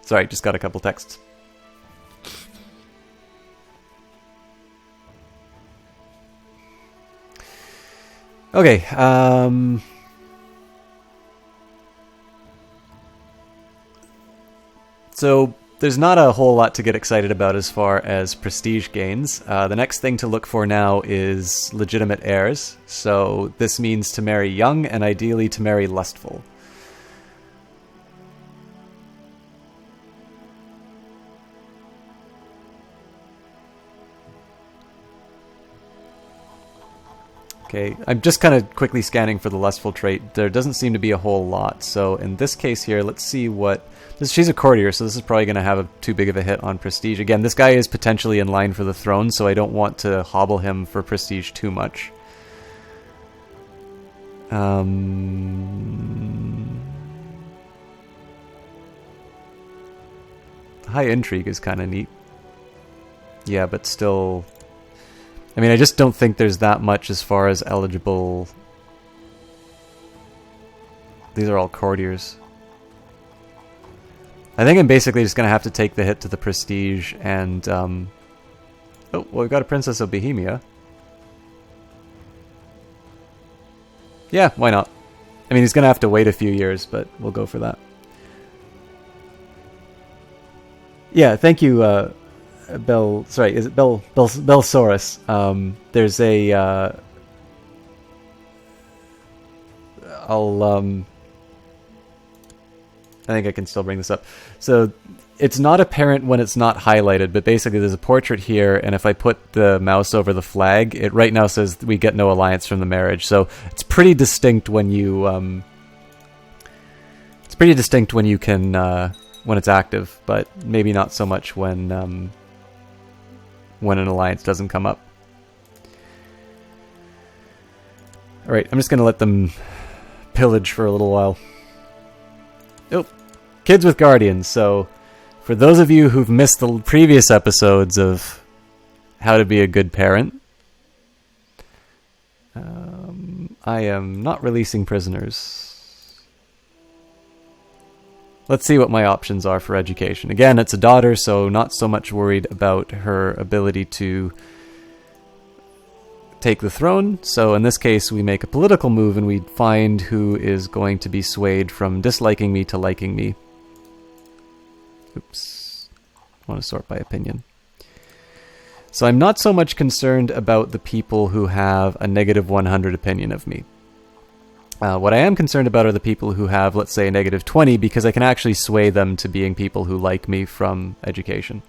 Sorry, just got a couple texts. Okay, so there's not a whole lot to get excited about as far as prestige gains. The next thing to look for now is legitimate heirs. So this means to marry young and ideally to marry lustful. Okay, I'm just kind of quickly scanning for the lustful trait. There doesn't seem to be a whole lot. So in this case here, let's see what... She's a courtier, so this is probably going to have too big of a hit on prestige. Again, this guy is potentially in line for the throne, so I don't want to hobble him for prestige too much. High intrigue is kind of neat. Yeah, but still... I mean, I just don't think there's that much as far as eligible... These are all courtiers. I think I'm basically just going to have to take the hit to the prestige and... Oh, well, we've got a Princess of Bohemia. Yeah, why not? I mean, he's going to have to wait a few years, but we'll go for that. Yeah, thank you, Sorry, is it Belsaurus? There's a... I think I can still bring this up. So it's not apparent when it's not highlighted, but basically there's a portrait here, and if I put the mouse over the flag, it right now says we get no alliance from the marriage. So it's pretty distinct when you can when it's active, but maybe not so much when an alliance doesn't come up. All right, I'm just going to let them pillage for a little while. Oh, Kids with Guardians. So, for those of you who've missed the previous episodes of How to Be a Good Parent, I am not releasing prisoners. Let's see what my options are for education. Again, it's a daughter, so not so much worried about her ability to take the throne. So in this case, we make a political move and we find who is going to be swayed from disliking me to liking me. Oops. I want to sort by opinion. So I'm not so much concerned about the people who have a negative 100 opinion of me. What I am concerned about are the people who have, let's say, a negative 20, because I can actually sway them to being people who like me from education.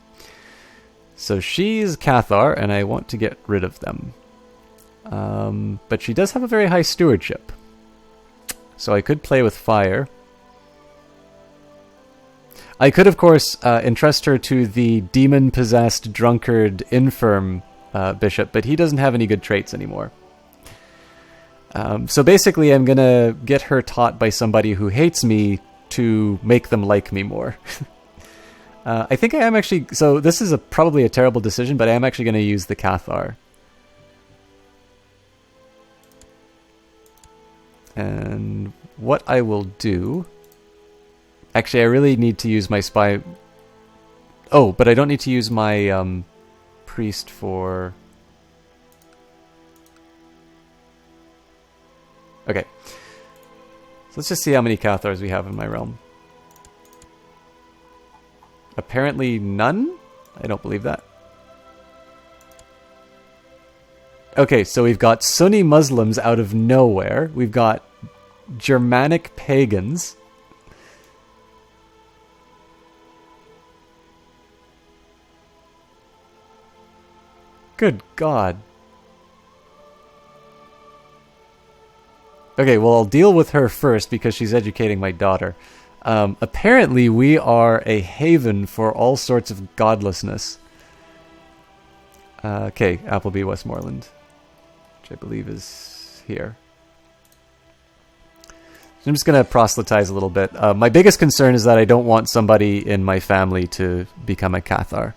So she's Cathar, and I want to get rid of them. But she does have a very high stewardship. So I could play with fire. I could, of course, entrust her to the demon-possessed, drunkard, infirm bishop, but he doesn't have any good traits anymore. So basically, I'm going to get her taught by somebody who hates me to make them like me more. I think I am actually... So this is probably a terrible decision, but I am actually going to use the Cathar. And what I will do... Actually, I really need to use my spy... Oh, but I don't need to use my priest for... Okay. So let's just see how many Cathars we have in my realm. Apparently none? I don't believe that. Okay, so we've got Sunni Muslims out of nowhere. We've got Germanic pagans. Good God. Okay, well, I'll deal with her first because she's educating my daughter. Apparently, we are a haven for all sorts of godlessness. Okay, Appleby Westmoreland, which I believe is here. So I'm just going to proselytize a little bit. My biggest concern is that I don't want somebody in my family to become a Cathar.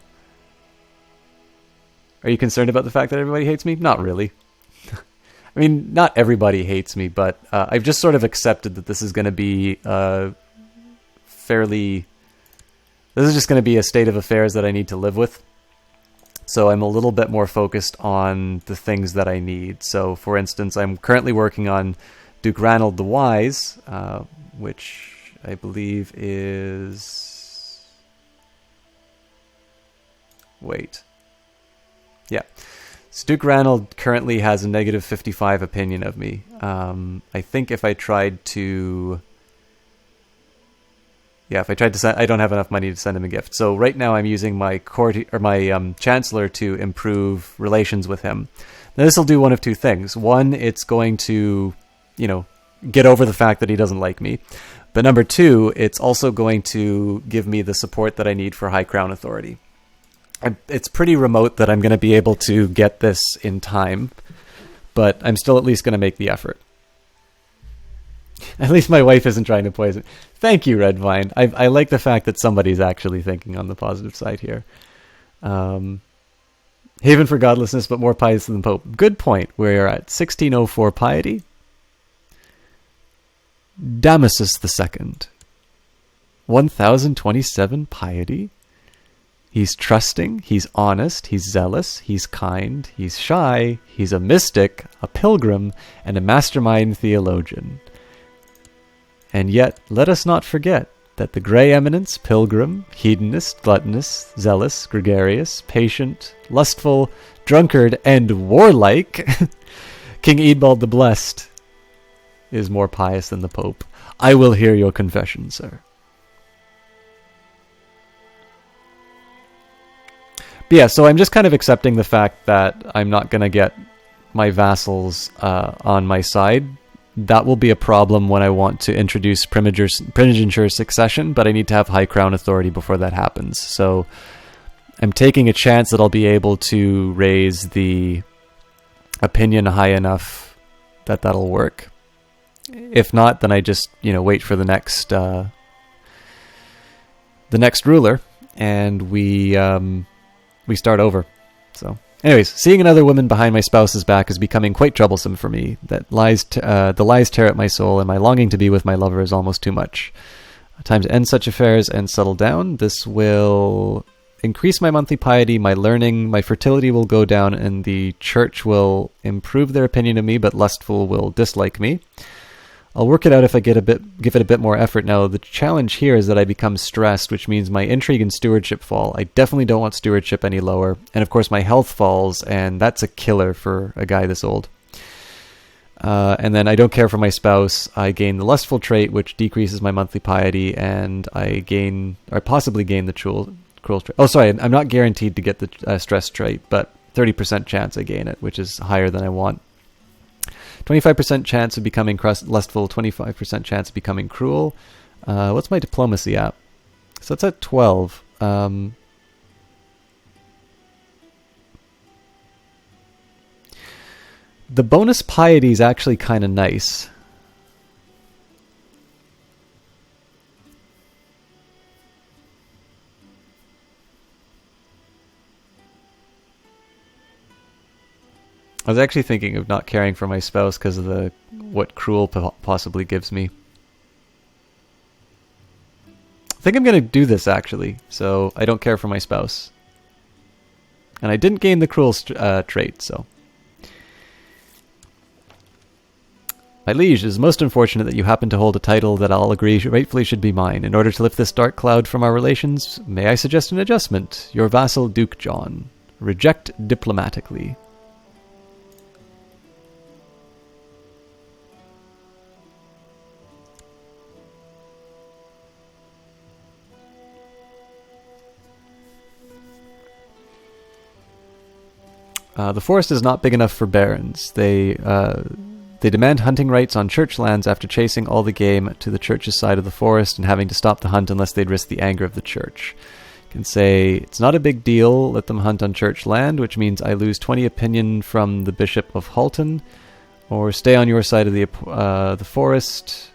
Are you concerned about the fact that everybody hates me? Not really. I mean, not everybody hates me, but I've just sort of accepted that this is going to be This This is just going to be a state of affairs that I need to live with. So I'm a little bit more focused on the things that I need. So, for instance, I'm currently working on Duke Ranald the Wise, which I believe is... Wait. Yeah. So Duke Ranald currently has a negative 55 opinion of me. I think if I tried to... Yeah, if I tried to send... I don't have enough money to send him a gift. So right now I'm using my Chancellor to improve relations with him. Now this will do one of two things. One, it's going to, get over the fact that he doesn't like me. But number two, it's also going to give me the support that I need for High Crown Authority. It's pretty remote that I'm going to be able to get this in time, but I'm still at least going to make the effort. At least my wife isn't trying to poison. Thank you, Red Vine. I like the fact that somebody's actually thinking on the positive side here. Haven for godlessness, but more pious than the Pope. Good point. We're at 1604 piety. Damasus II. 1027 piety. He's trusting, he's honest, he's zealous, he's kind, he's shy, he's a mystic, a pilgrim, and a mastermind theologian. And yet, let us not forget that the Grey Eminence, pilgrim, hedonist, gluttonous, zealous, gregarious, patient, lustful, drunkard, and warlike, King Eadbald the Blessed, is more pious than the Pope. I will hear your confession, sir. But yeah, so I'm just kind of accepting the fact that I'm not going to get my vassals on my side. That will be a problem when I want to introduce primogeniture succession, but I need to have High Crown Authority before that happens. So I'm taking a chance that I'll be able to raise the opinion high enough that that'll work. If not, then I just, wait for the next ruler, and we start over. So, anyways, seeing another woman behind my spouse's back is becoming quite troublesome for me. The lies tear at my soul, and my longing to be with my lover is almost too much. Time to end such affairs and settle down. This will increase my monthly piety, my learning, my fertility will go down, and the church will improve their opinion of me, but lustful will dislike me. I'll work it out if I give it a bit more effort. Now, the challenge here is that I become stressed, which means my intrigue and stewardship fall. I definitely don't want stewardship any lower. And of course, my health falls, and that's a killer for a guy this old. And then I don't care for my spouse. I gain the lustful trait, which decreases my monthly piety, and I possibly gain the cruel trait. Oh, sorry, I'm not guaranteed to get the stress trait, but 30% chance I gain it, which is higher than I want. 25% chance of becoming lustful, 25% chance of becoming cruel. What's my diplomacy at? So it's at 12. The bonus piety is actually kind of nice. I was actually thinking of not caring for my spouse because of what cruel possibly gives me. I think I'm going to do this, actually, so I don't care for my spouse. And I didn't gain the cruel trait, so... My liege, it is most unfortunate that you happen to hold a title that I'll agree rightfully should be mine. In order to lift this dark cloud from our relations, may I suggest an adjustment? Your vassal, Duke John. Reject diplomatically. The forest is not big enough for barons. They demand hunting rights on church lands after chasing all the game to the church's side of the forest and having to stop the hunt unless they'd risk the anger of the church. You can say, it's not a big deal, let them hunt on church land, which means I lose 20 opinion from the Bishop of Halton, or stay on your side of the forest.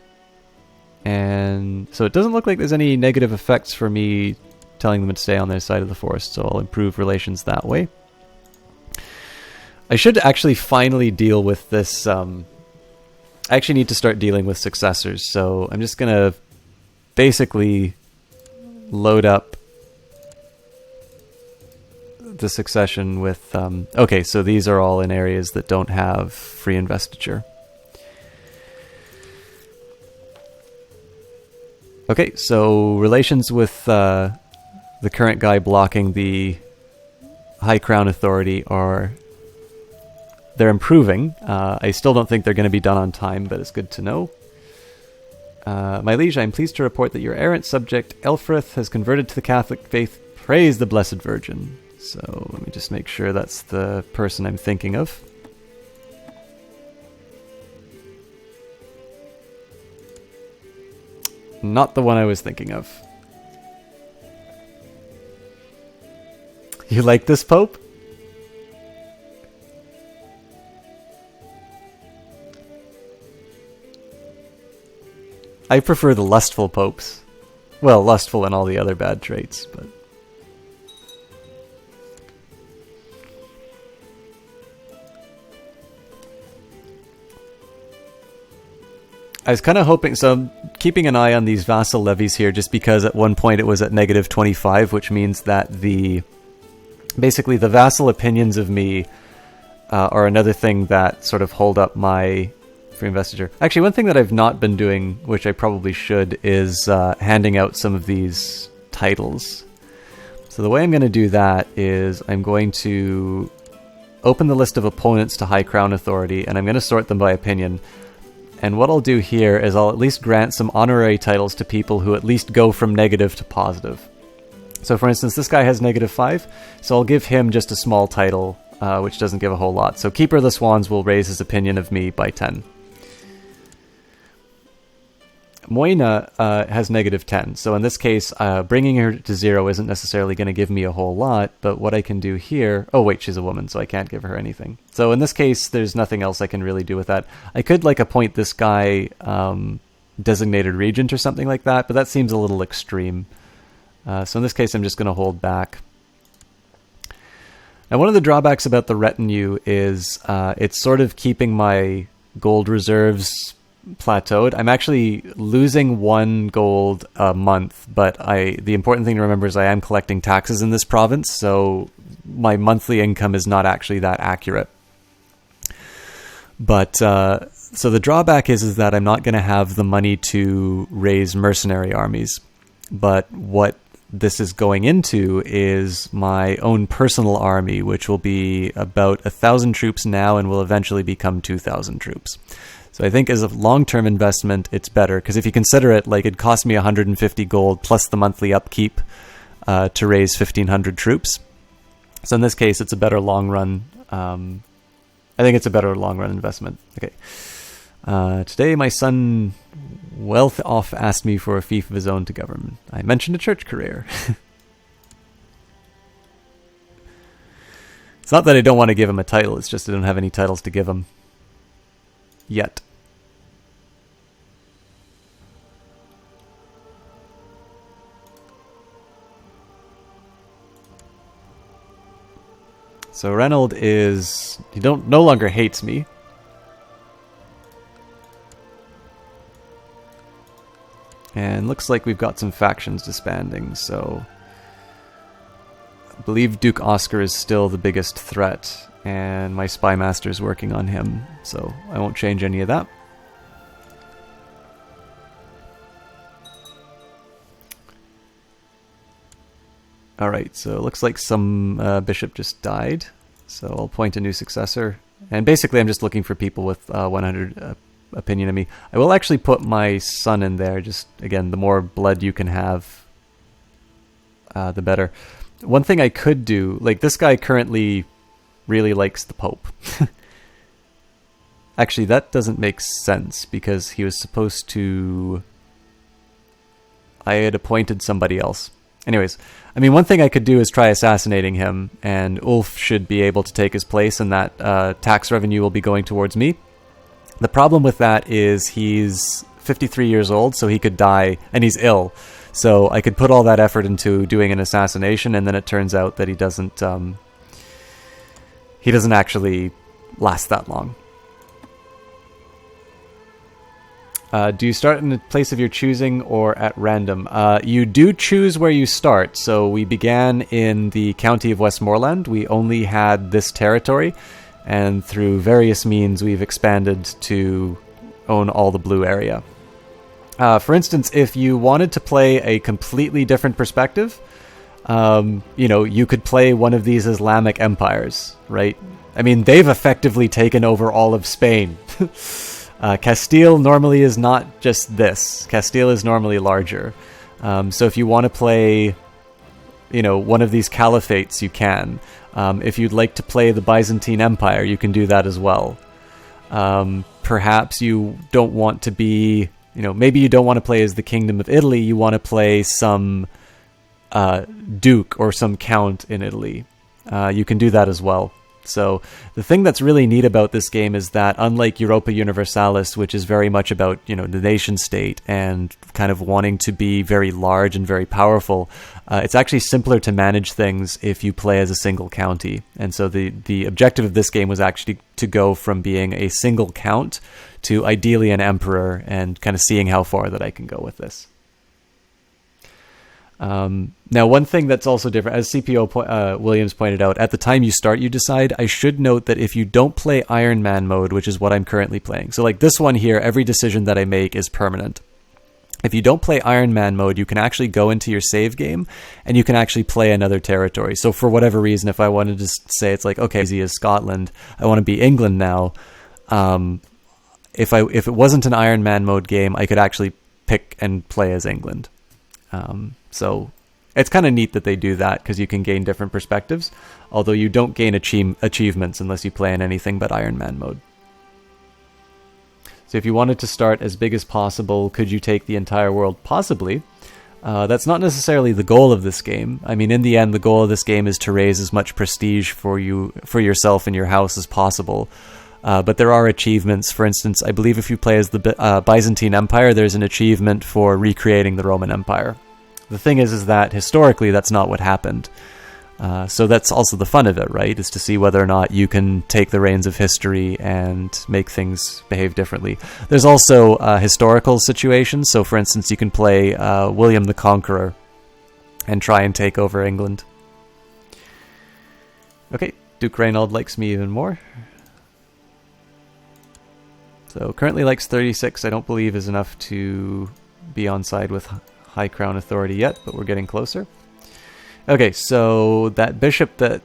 And so it doesn't look like there's any negative effects for me telling them to stay on their side of the forest, so I'll improve relations that way. I should actually finally deal with this. I actually need to start dealing with successors, so I'm just going to basically load up the succession with... okay, so these are all in areas that don't have free investiture. Okay, so relations with the current guy blocking the High Crown Authority are... they're improving. I still don't think they're going to be done on time, but it's good to know. My liege, I am pleased to report that your errant subject, Elfrith, has converted to the Catholic faith. Praise the Blessed Virgin. So let me just make sure that's the person I'm thinking of. Not the one I was thinking of. You like this Pope? I prefer the lustful popes. Well, lustful and all the other bad traits, but... I was kind of hoping... So I'm keeping an eye on these vassal levies here, just because at one point it was at negative 25, which means that the... basically, the vassal opinions of me are another thing that sort of hold up my free investiture. Actually, one thing that I've not been doing, which I probably should, is handing out some of these titles. So the way I'm going to do that is I'm going to open the list of opponents to High Crown Authority, and I'm going to sort them by opinion. And what I'll do here is I'll at least grant some honorary titles to people who at least go from negative to positive. So for instance, this guy has -5, so I'll give him just a small title, which doesn't give a whole lot. So Keeper of the Swans will raise his opinion of me by 10. Moina has -10, so in this case, bringing her to 0 isn't necessarily going to give me a whole lot, but what I can do here... Oh wait, she's a woman, so I can't give her anything. So in this case, there's nothing else I can really do with that. I could, like, appoint this guy designated regent or something like that, but that seems a little extreme. So in this case, I'm just going to hold back. Now, one of the drawbacks about the retinue is it's sort of keeping my gold reserves plateaued. I'm actually losing 1 gold a month, but the important thing to remember is I am collecting taxes in this province, so my monthly income is not actually that accurate. But so the drawback is that I'm not going to have the money to raise mercenary armies. But what this is going into is my own personal army, which will be about 1,000 troops now and will eventually become 2,000 troops. So I think as a long-term investment, it's better, because if you consider it, like, it cost me 150 gold plus the monthly upkeep to raise 1,500 troops. So in this case, it's a better long-run. I think it's a better long-run investment. Okay. Today, my son, well off, asked me for a fief of his own to govern. I mentioned a church career. It's not that I don't want to give him a title, it's just I don't have any titles to give him. Yet. So Reynold is... he no longer hates me. And looks like we've got some factions disbanding, so... I believe Duke Oscar is still the biggest threat, and my spy master is working on him, so I won't change any of that. Alright, so it looks like some bishop just died, so I'll appoint a new successor. And basically I'm just looking for people with 100 opinion of me. I will actually put my son in there, just, again, the more blood you can have, the better. One thing I could do, like, this guy currently really likes the Pope. Actually, that doesn't make sense, because he was supposed to... I had appointed somebody else. Anyways, I mean, one thing I could do is try assassinating him, and Ulf should be able to take his place, and that tax revenue will be going towards me. The problem with that is he's 53 years old, so he could die, and he's ill. So I could put all that effort into doing an assassination, and then it turns out that he doesn't actually last that long. Do you start in a place of your choosing or at random? You do choose where you start. So we began in the county of Westmoreland. We only had this territory, and through various means we've expanded to own all the blue area. For instance, if you wanted to play a completely different perspective, you could play one of these Islamic empires, right? I mean, they've effectively taken over all of Spain. Castile normally is not just this. Castile is normally larger. So if you want to play, one of these caliphates, you can. If you'd like to play the Byzantine Empire, you can do that as well. Perhaps you don't want to be, maybe you don't want to play as the Kingdom of Italy, you want to play some duke or some count in Italy. You can do that as well. So the thing that's really neat about this game is that, unlike Europa Universalis, which is very much about, the nation state and kind of wanting to be very large and very powerful, it's actually simpler to manage things if you play as a single county. And so the objective of this game was actually to go from being a single count to ideally an emperor, and kind of seeing how far that I can go with this. Now, one thing that's also different, as CPO Williams pointed out, at the time you start, you decide. I should note that if you don't play Iron Man mode, which is what I'm currently playing, so like this one here, every decision that I make is permanent. If you don't play Iron Man mode, you can actually go into your save game and you can actually play another territory. So for whatever reason, if I wanted to say it's like, okay, easy as Scotland, I want to be England now. If it wasn't an Iron Man mode game, I could actually pick and play as England. So it's kind of neat that they do that, because you can gain different perspectives, although you don't gain achievements unless you play in anything but Iron Man mode. So if you wanted to start as big as possible, could you take the entire world? Possibly. That's not necessarily the goal of this game. I mean, in the end, the goal of this game is to raise as much prestige for yourself and your house as possible. But there are achievements. For instance, I believe if you play as the Byzantine Empire, there's an achievement for recreating the Roman Empire. The thing is that historically that's not what happened. So that's also the fun of it, right? Is to see whether or not you can take the reins of history and make things behave differently. There's also historical situations. So for instance, you can play William the Conqueror and try and take over England. Okay, Duke Reynold likes me even more. So currently likes 36, I don't believe is enough to be on side with High Crown Authority yet, but we're getting closer. Okay, so that bishop that...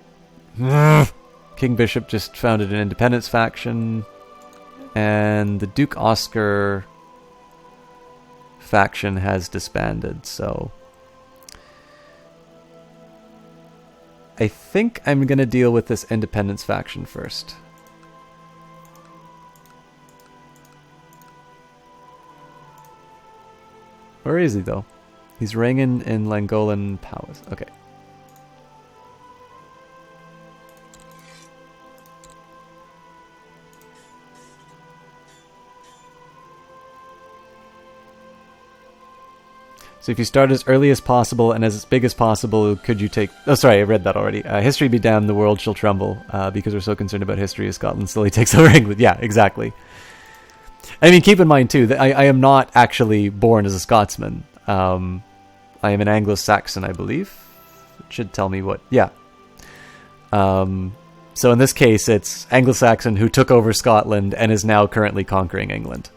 King Bishop just founded an independence faction, and the Duke Oscar faction has disbanded, so... I think I'm going to deal with this independence faction first. Where is he, though? He's reigning in Langolan Palace. Okay. So if you start as early as possible and as big as possible, could you take... Oh, sorry, I read that already. History be damned, the world shall tremble. Because we're so concerned about history as Scotland slowly takes over England. Yeah, exactly. I mean, keep in mind, too, that I am not actually born as a Scotsman. I am an Anglo-Saxon, I believe. It should tell me what... Yeah. So in this case, it's Anglo-Saxon who took over Scotland and is now currently conquering England.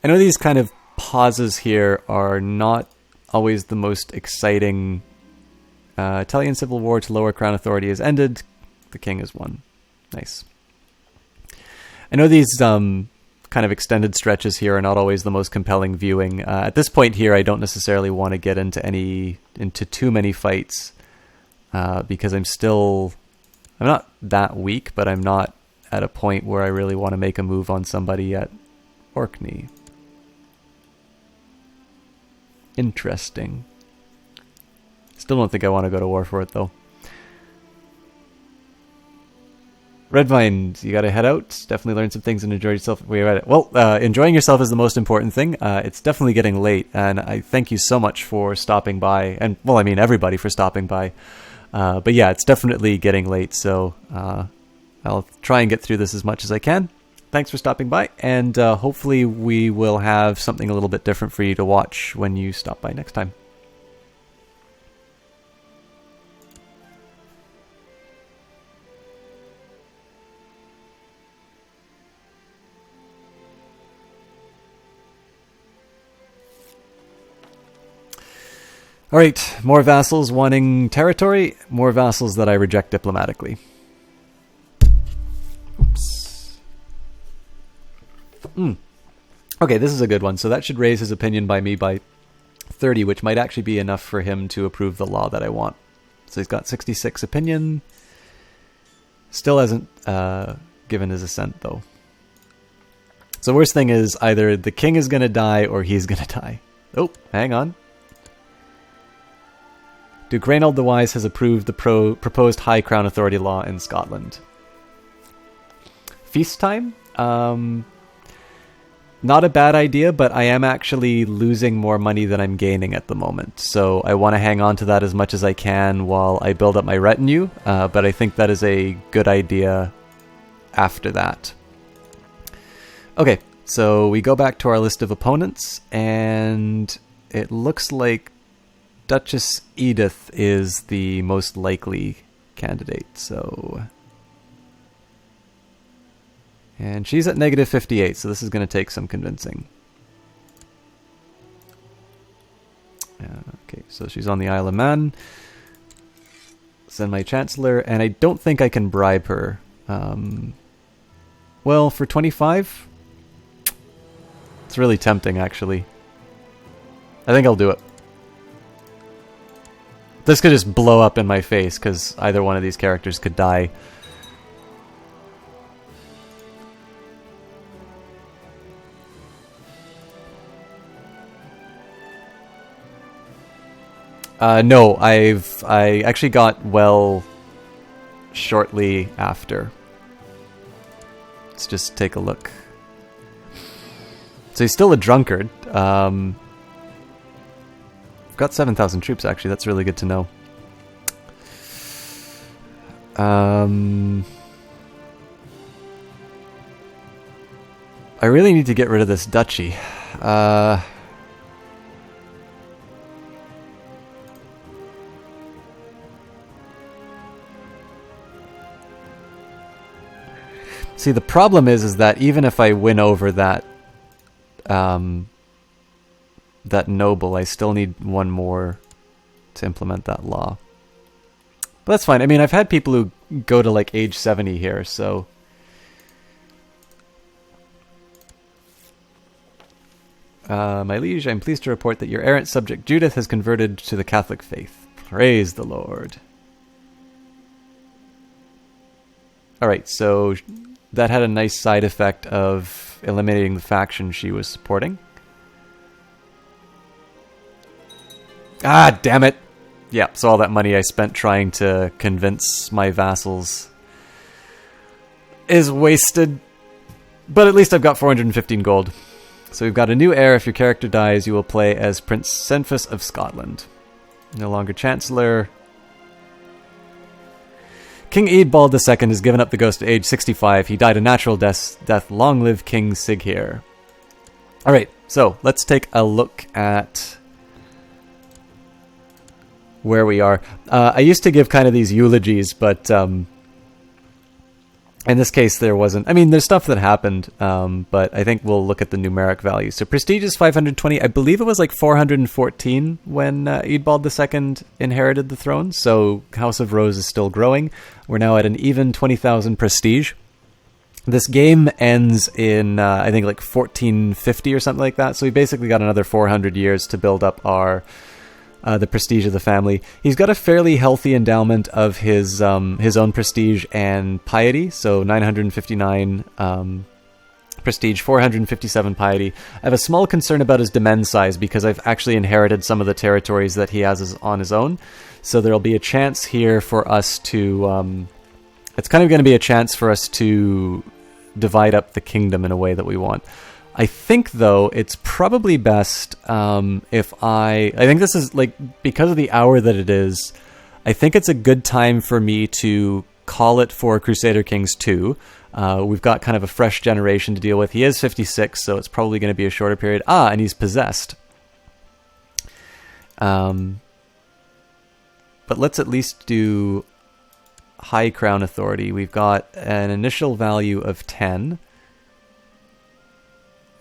I know these kind of pauses here are not always the most exciting. Italian Civil War to Lower Crown Authority has ended. The king has won. Nice. I know these kind of extended stretches here are not always the most compelling viewing. At this point here, I don't necessarily want to get into too many fights because I'm not that weak, but I'm not at a point where I really want to make a move on somebody yet. Orkney. Interesting. Still don't think I want to go to war for it, though. Redvine, you got to head out. Definitely learn some things and enjoy yourself. We're at it. Well, enjoying yourself is the most important thing. It's definitely getting late, and I thank you so much for stopping by. And, well, I mean, everybody for stopping by. But yeah, it's definitely getting late, so I'll try and get through this as much as I can. Thanks for stopping by, and hopefully we will have something a little bit different for you to watch when you stop by next time. All right, more vassals wanting territory, more vassals that I reject diplomatically. Oops. Okay, this is a good one. So that should raise his opinion by me by 30, which might actually be enough for him to approve the law that I want. So he's got 66 opinion. Still hasn't given his assent, though. So worst thing is either the king is going to die or he's going to die. Oh, hang on. Duke Reynold the Wise has approved the proposed High Crown Authority law in Scotland. Feast time? Not a bad idea, but I am actually losing more money than I'm gaining at the moment. So I want to hang on to that as much as I can while I build up my retinue, but I think that is a good idea after that. Okay, so we go back to our list of opponents, and it looks like Duchess Edith is the most likely candidate, so... And she's at negative 58, so this is going to take some convincing. Okay, so she's on the Isle of Man. Send my Chancellor, and I don't think I can bribe her. Well, for 25? It's really tempting, actually. I think I'll do it. This could just blow up in my face, because either one of these characters could die. No, I actually got well shortly after. Let's just take a look. So he's still a drunkard. I've got 7,000 troops, actually. That's really good to know. I really need to get rid of this duchy. See, the problem is that even if I win over that that noble, I still need one more to implement that law. But that's fine. I mean, I've had people who go to like age 70 here, so... my liege, I'm pleased to report that your errant subject Judith has converted to the Catholic faith. Praise the Lord. Alright, so that had a nice side effect of eliminating the faction she was supporting. Ah, damn it! Yeah, so all that money I spent trying to convince my vassals is wasted. But at least I've got 415 gold. So we've got a new heir. If your character dies, you will play as Prince Senfus of Scotland. No longer Chancellor. King Eadbald II has given up the ghost at age 65. He died a natural death. Long live King Siggeir. Alright, so let's take a look at where we are. I used to give kind of these eulogies, but in this case there wasn't. I mean, there's stuff that happened, but I think we'll look at the numeric values. So prestige is 520. I believe it was like 414 when Eadbald II inherited the throne, so House of Rose is still growing. We're now at an even 20,000 prestige. This game ends in, I think, like 1450 or something like that, so we basically got another 400 years to build up our... the prestige of the family. He's got a fairly healthy endowment of his own prestige and piety, so 959 prestige, 457 piety. I have a small concern about his demesne size because I've actually inherited some of the territories that he has on his own, so there'll be a chance here for us to it's kind of going to be a chance for us to divide up the kingdom in a way that we want. I think, though, it's probably best if I think this is, like, because of the hour that it is, I think it's a good time for me to call it for Crusader Kings 2. We've got kind of a fresh generation to deal with. He is 56, so it's probably going to be a shorter period. And he's possessed. But let's at least do High Crown Authority. We've got an initial value of 10.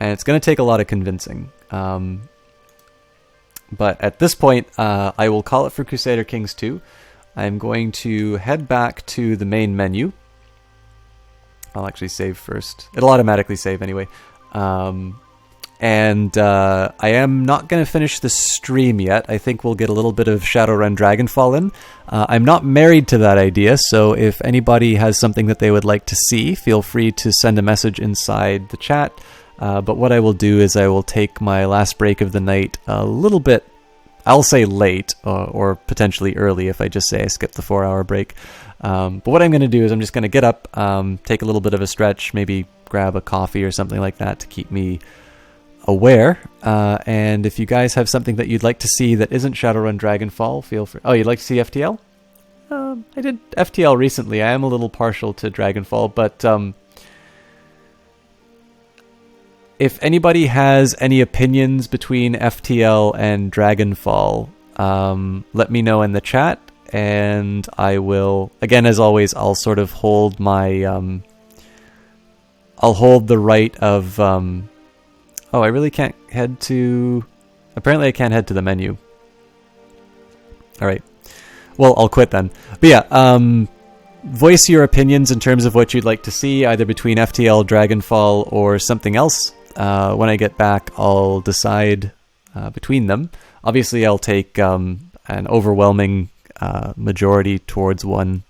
And it's going to take a lot of convincing. But at this point, I will call it for Crusader Kings 2. I'm going to head back to the main menu. I'll actually save first. It'll automatically save anyway. And I am not going to finish the stream yet. I think we'll get a little bit of Shadowrun Dragonfall in. I'm not married to that idea, so if anybody has something that they would like to see, feel free to send a message inside the chat. But what I will do is I will take my last break of the night a little bit, I'll say late, or potentially early if I just say I skipped the 4-hour break. But what I'm going to do is I'm just going to get up, take a little bit of a stretch, maybe grab a coffee or something like that to keep me aware. And if you guys have something that you'd like to see that isn't Shadowrun Dragonfall, feel free. Oh, you'd like to see FTL? I did FTL recently. I am a little partial to Dragonfall, but if anybody has any opinions between FTL and Dragonfall, let me know in the chat, and I will, again, as always, I'll sort of hold my, I'll hold the right of, oh, I really can't head to, apparently I can't head to the menu. Alright. Well, I'll quit then. But yeah, voice your opinions in terms of what you'd like to see, either between FTL, Dragonfall, or something else. When I get back, I'll decide between them. Obviously, I'll take an overwhelming majority towards one.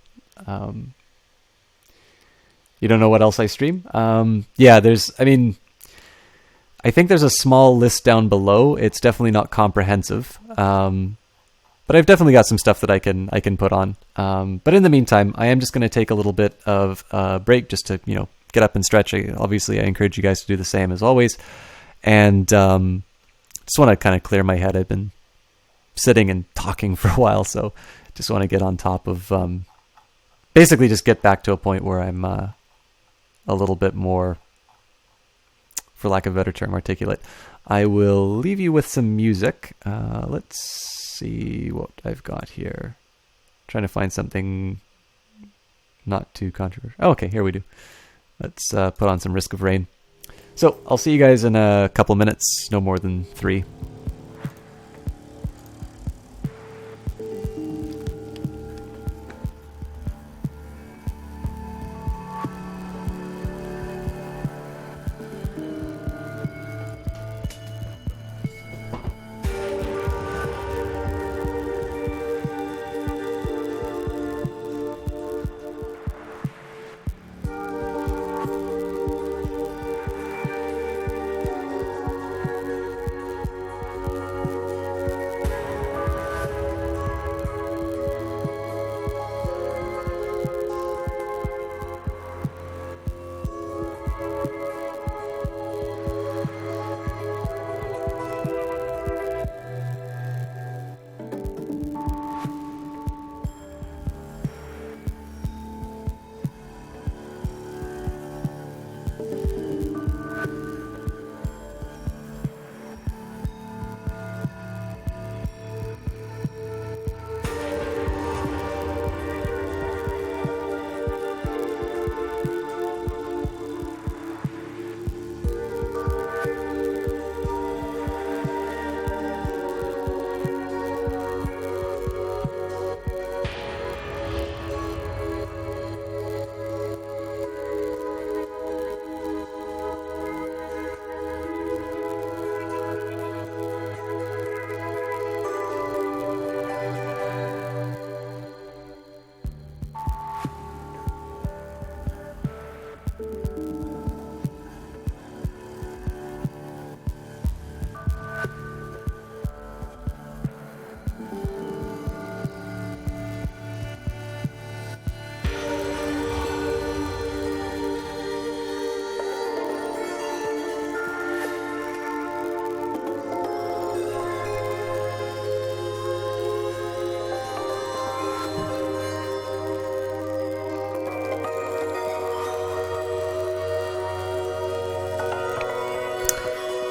You don't know what else I stream? Yeah, I think there's a small list down below. It's definitely not comprehensive. But I've definitely got some stuff that I can put on. But in the meantime, I am just going to take a little bit of a break just to, get up and stretch. Obviously, I encourage you guys to do the same as always. And just want to kind of clear my head. I've been sitting and talking for a while, so just want to get on top of, basically just get back to a point where I'm a little bit more, for lack of a better term, articulate. I will leave you with some music. Let's see what I've got here. Trying to find something not too controversial. Oh, okay, here we do. Let's put on some Risk of Rain. So I'll see you guys in a couple minutes, no more than 3.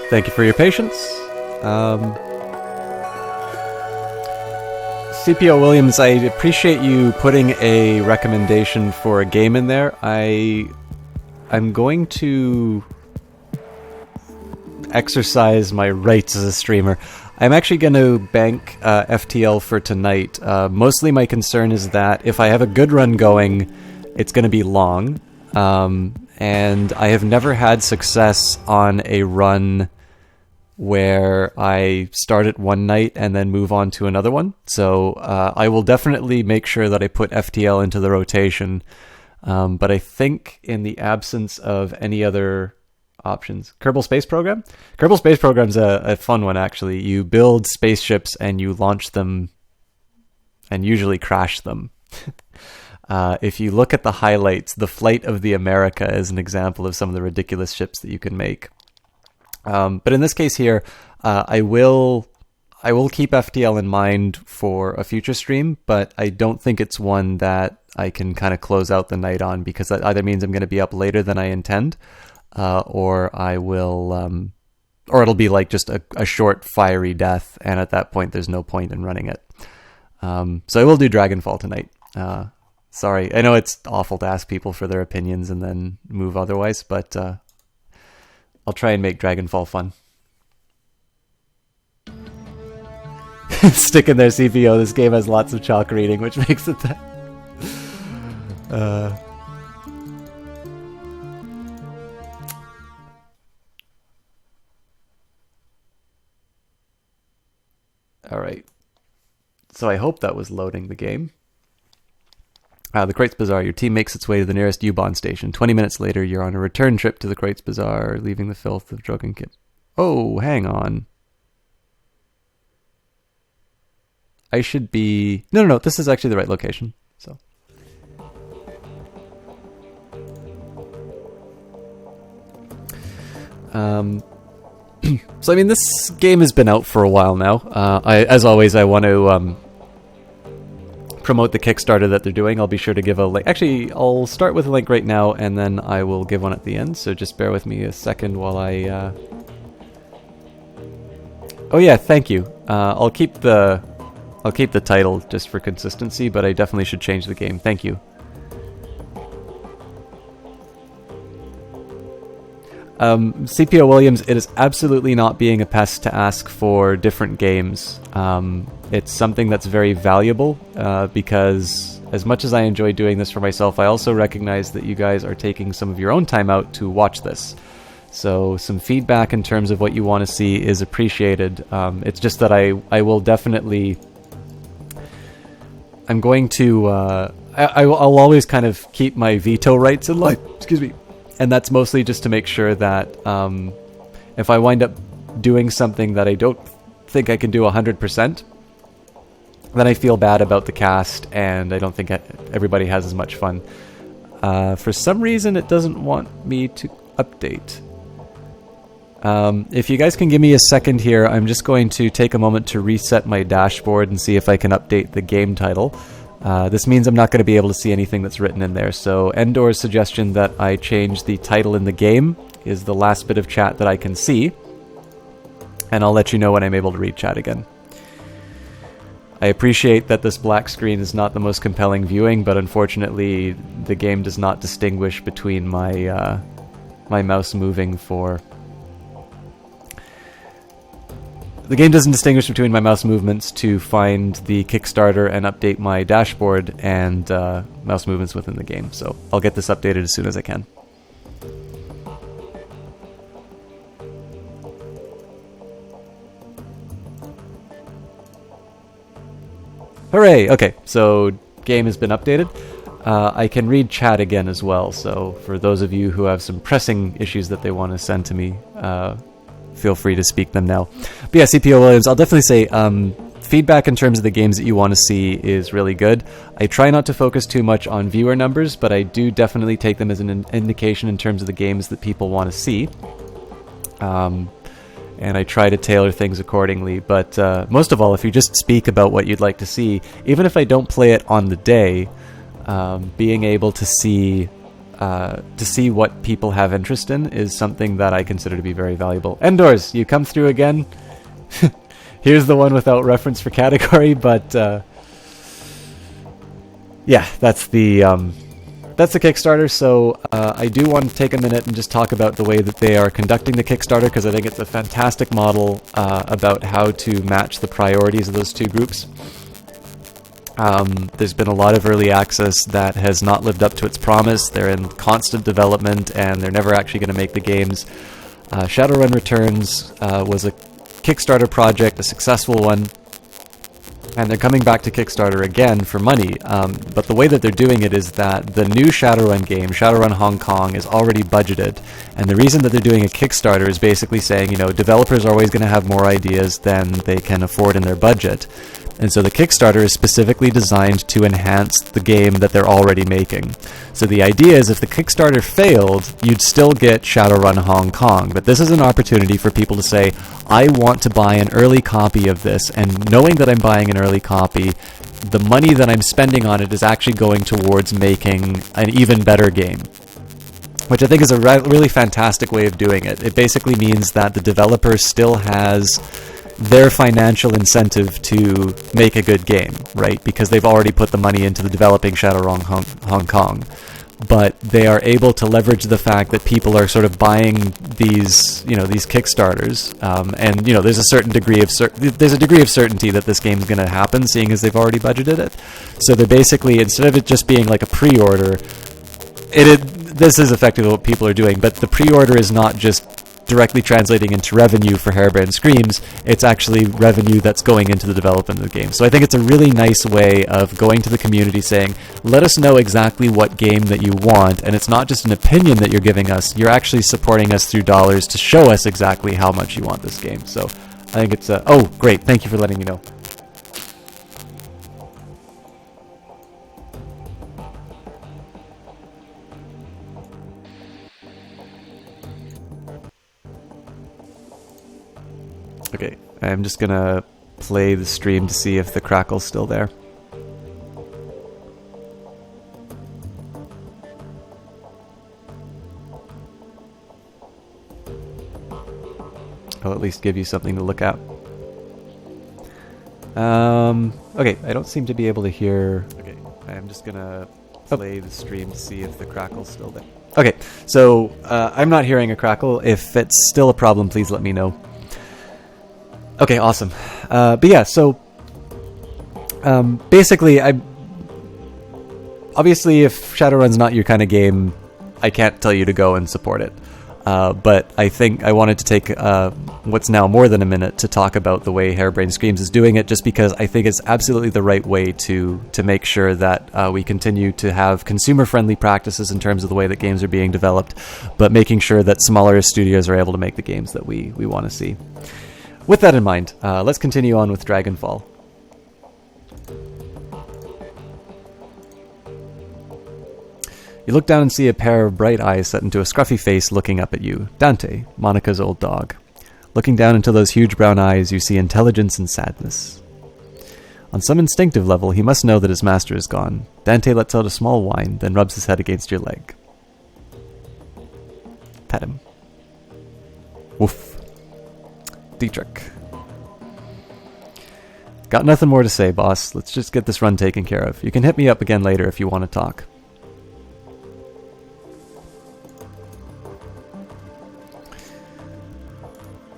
Thank you for your patience. CPO Williams, I appreciate you putting a recommendation for a game in there. I'm going to exercise my rights as a streamer. I'm actually going to bank FTL for tonight. Mostly my concern is that if I have a good run going, it's going to be long. And I have never had success on a run where I start it one night and then move on to another one. So I will definitely make sure that I put FTL into the rotation. But I think in the absence of any other options, Kerbal Space Program? Kerbal Space Program's a fun one, actually. You build spaceships and you launch them and usually crash them. If you look at the highlights, the Flight of the America is an example of some of the ridiculous ships that you can make. But in this case here, I will keep FTL in mind for a future stream, but I don't think it's one that I can kind of close out the night on, because that either means I'm going to be up later than I intend, or I will, or it'll be like just a short fiery death, and at that point there's no point in running it. So I will do Dragonfall tonight. Sorry, I know it's awful to ask people for their opinions and then move otherwise, but I'll try and make Dragonfall fun. Stick in there, CPO. This game has lots of chalk reading, which makes it that. All right. So I hope that was loading the game. The Kreutz Bazaar. Your team makes its way to the nearest U-Bahn station. 20 minutes later, you're on a return trip to the Kreutz Bazaar, leaving the filth of drunken kids. Oh, hang on. I should be... No, this is actually the right location. So I mean, this game has been out for a while now. As always, I want to promote the Kickstarter that they're doing. I'll be sure to give a link. Actually, I'll start with a link right now, and then I will give one at the end. So just bear with me a second while I... Oh yeah, thank you. I'll keep the title just for consistency, but I definitely should change the game. Thank you. CPO Williams, it is absolutely not being a pest to ask for different games. It's something that's very valuable, because as much as I enjoy doing this for myself, I also recognize that you guys are taking some of your own time out to watch this. So some feedback in terms of what you want to see is appreciated. It's just that I will definitely... I'm going to... I'll always kind of keep my veto rights in line. Excuse me. And that's mostly just to make sure that if I wind up doing something that I don't think I can do 100%, then I feel bad about the cast, and I don't think everybody has as much fun. For some reason, it doesn't want me to update. If you guys can give me a second here, I'm just going to take a moment to reset my dashboard and see if I can update the game title. This means I'm not going to be able to see anything that's written in there, so Endor's suggestion that I change the title in the game is the last bit of chat that I can see, and I'll let you know when I'm able to read chat again. I appreciate that this black screen is not the most compelling viewing, but unfortunately the game does not distinguish between my my mouse moving for... The game doesn't distinguish between my mouse movements to find the Kickstarter and update my dashboard and mouse movements within the game. So I'll get this updated as soon as I can. Hooray! Okay, so game has been updated. I can read chat again as well, so for those of you who have some pressing issues that they want to send to me, feel free to speak them now. But yeah, CPO Williams, I'll definitely say feedback in terms of the games that you want to see is really good. I try not to focus too much on viewer numbers, but I do definitely take them as an indication in terms of the games that people want to see. And I try to tailor things accordingly. But most of all, if you just speak about what you'd like to see, even if I don't play it on the day, being able to see to see what people have interest in is something that I consider to be very valuable. Endors, you come through again. Here's the one without reference for category, but yeah, that's the Kickstarter. So I do want to take a minute and just talk about the way that they are conducting the Kickstarter, because I think it's a fantastic model about how to match the priorities of those two groups. There's been a lot of early access that has not lived up to its promise. They're in constant development, and they're never actually going to make the games. Shadowrun Returns was a Kickstarter project, a successful one, and they're coming back to Kickstarter again for money. But the way that they're doing it is that the new Shadowrun game, Shadowrun Hong Kong, is already budgeted. And the reason that they're doing a Kickstarter is basically saying, developers are always going to have more ideas than they can afford in their budget. And so the Kickstarter is specifically designed to enhance the game that they're already making. So the idea is if the Kickstarter failed, you'd still get Shadowrun Hong Kong. But this is an opportunity for people to say, I want to buy an early copy of this, and knowing that I'm buying an early copy, the money that I'm spending on it is actually going towards making an even better game. Which I think is a really fantastic way of doing it. It basically means that the developer still has their financial incentive to make a good game, right? Because they've already put the money into the developing Shadowrun Hong Kong. But they are able to leverage the fact that people are sort of buying these Kickstarters, and there's a degree of certainty that this game is going to happen, seeing as they've already budgeted it. So they're basically, instead of it just being like a pre-order, this is effectively what people are doing. But the pre-order is not just directly translating into revenue for Harebrained Schemes, it's actually revenue that's going into the development of the game. So I think it's a really nice way of going to the community saying, let us know exactly what game that you want, and it's not just an opinion that you're giving us, you're actually supporting us through dollars to show us exactly how much you want this game. So I think it's oh, great, thank you for letting me know. Okay, I'm just gonna play the stream to see if the crackle's still there. I'll at least give you something to look at. Okay, I don't seem to be able to hear... Okay, I'm just gonna play the stream to see if the crackle's still there. Okay, so I'm not hearing a crackle. If it's still a problem, please let me know. Okay, awesome. But yeah, so basically, obviously if Shadowrun's not your kind of game, I can't tell you to go and support it. But I think I wanted to take what's now more than a minute to talk about the way Harebrained Schemes is doing it, just because I think it's absolutely the right way to make sure that we continue to have consumer-friendly practices in terms of the way that games are being developed, but making sure that smaller studios are able to make the games that we want to see. With that in mind, let's continue on with Dragonfall. You look down and see a pair of bright eyes set into a scruffy face looking up at you. Dante, Monica's old dog. Looking down into those huge brown eyes, you see intelligence and sadness. On some instinctive level, he must know that his master is gone. Dante lets out a small whine, then rubs his head against your leg. Pet him. Woof. Dietrich. Got nothing more to say, boss. Let's just get this run taken care of. You can hit me up again later if you want to talk.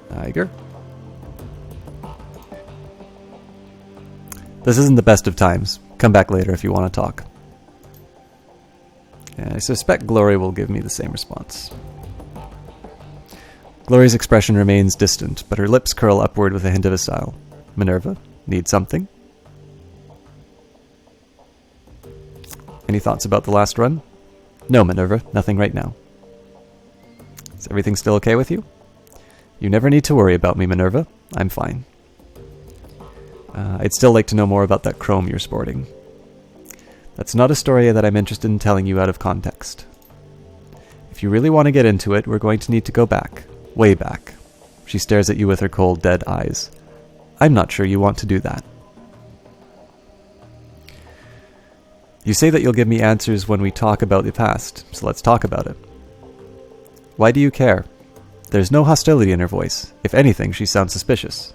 Tiger. This isn't the best of times. Come back later if you want to talk. And I suspect Glory will give me the same response. Glory's expression remains distant, but her lips curl upward with a hint of a smile. Minerva, need something? Any thoughts about the last run? No, Minerva, nothing right now. Is everything still okay with you? You never need to worry about me, Minerva. I'm fine. I'd still like to know more about that chrome you're sporting. That's not a story that I'm interested in telling you out of context. If you really want to get into it, we're going to need to go back. Way back. She stares at you with her cold, dead eyes. I'm not sure you want to do that. You say that you'll give me answers when we talk about the past, so let's talk about it. Why do you care? There's no hostility in her voice. If anything, she sounds suspicious.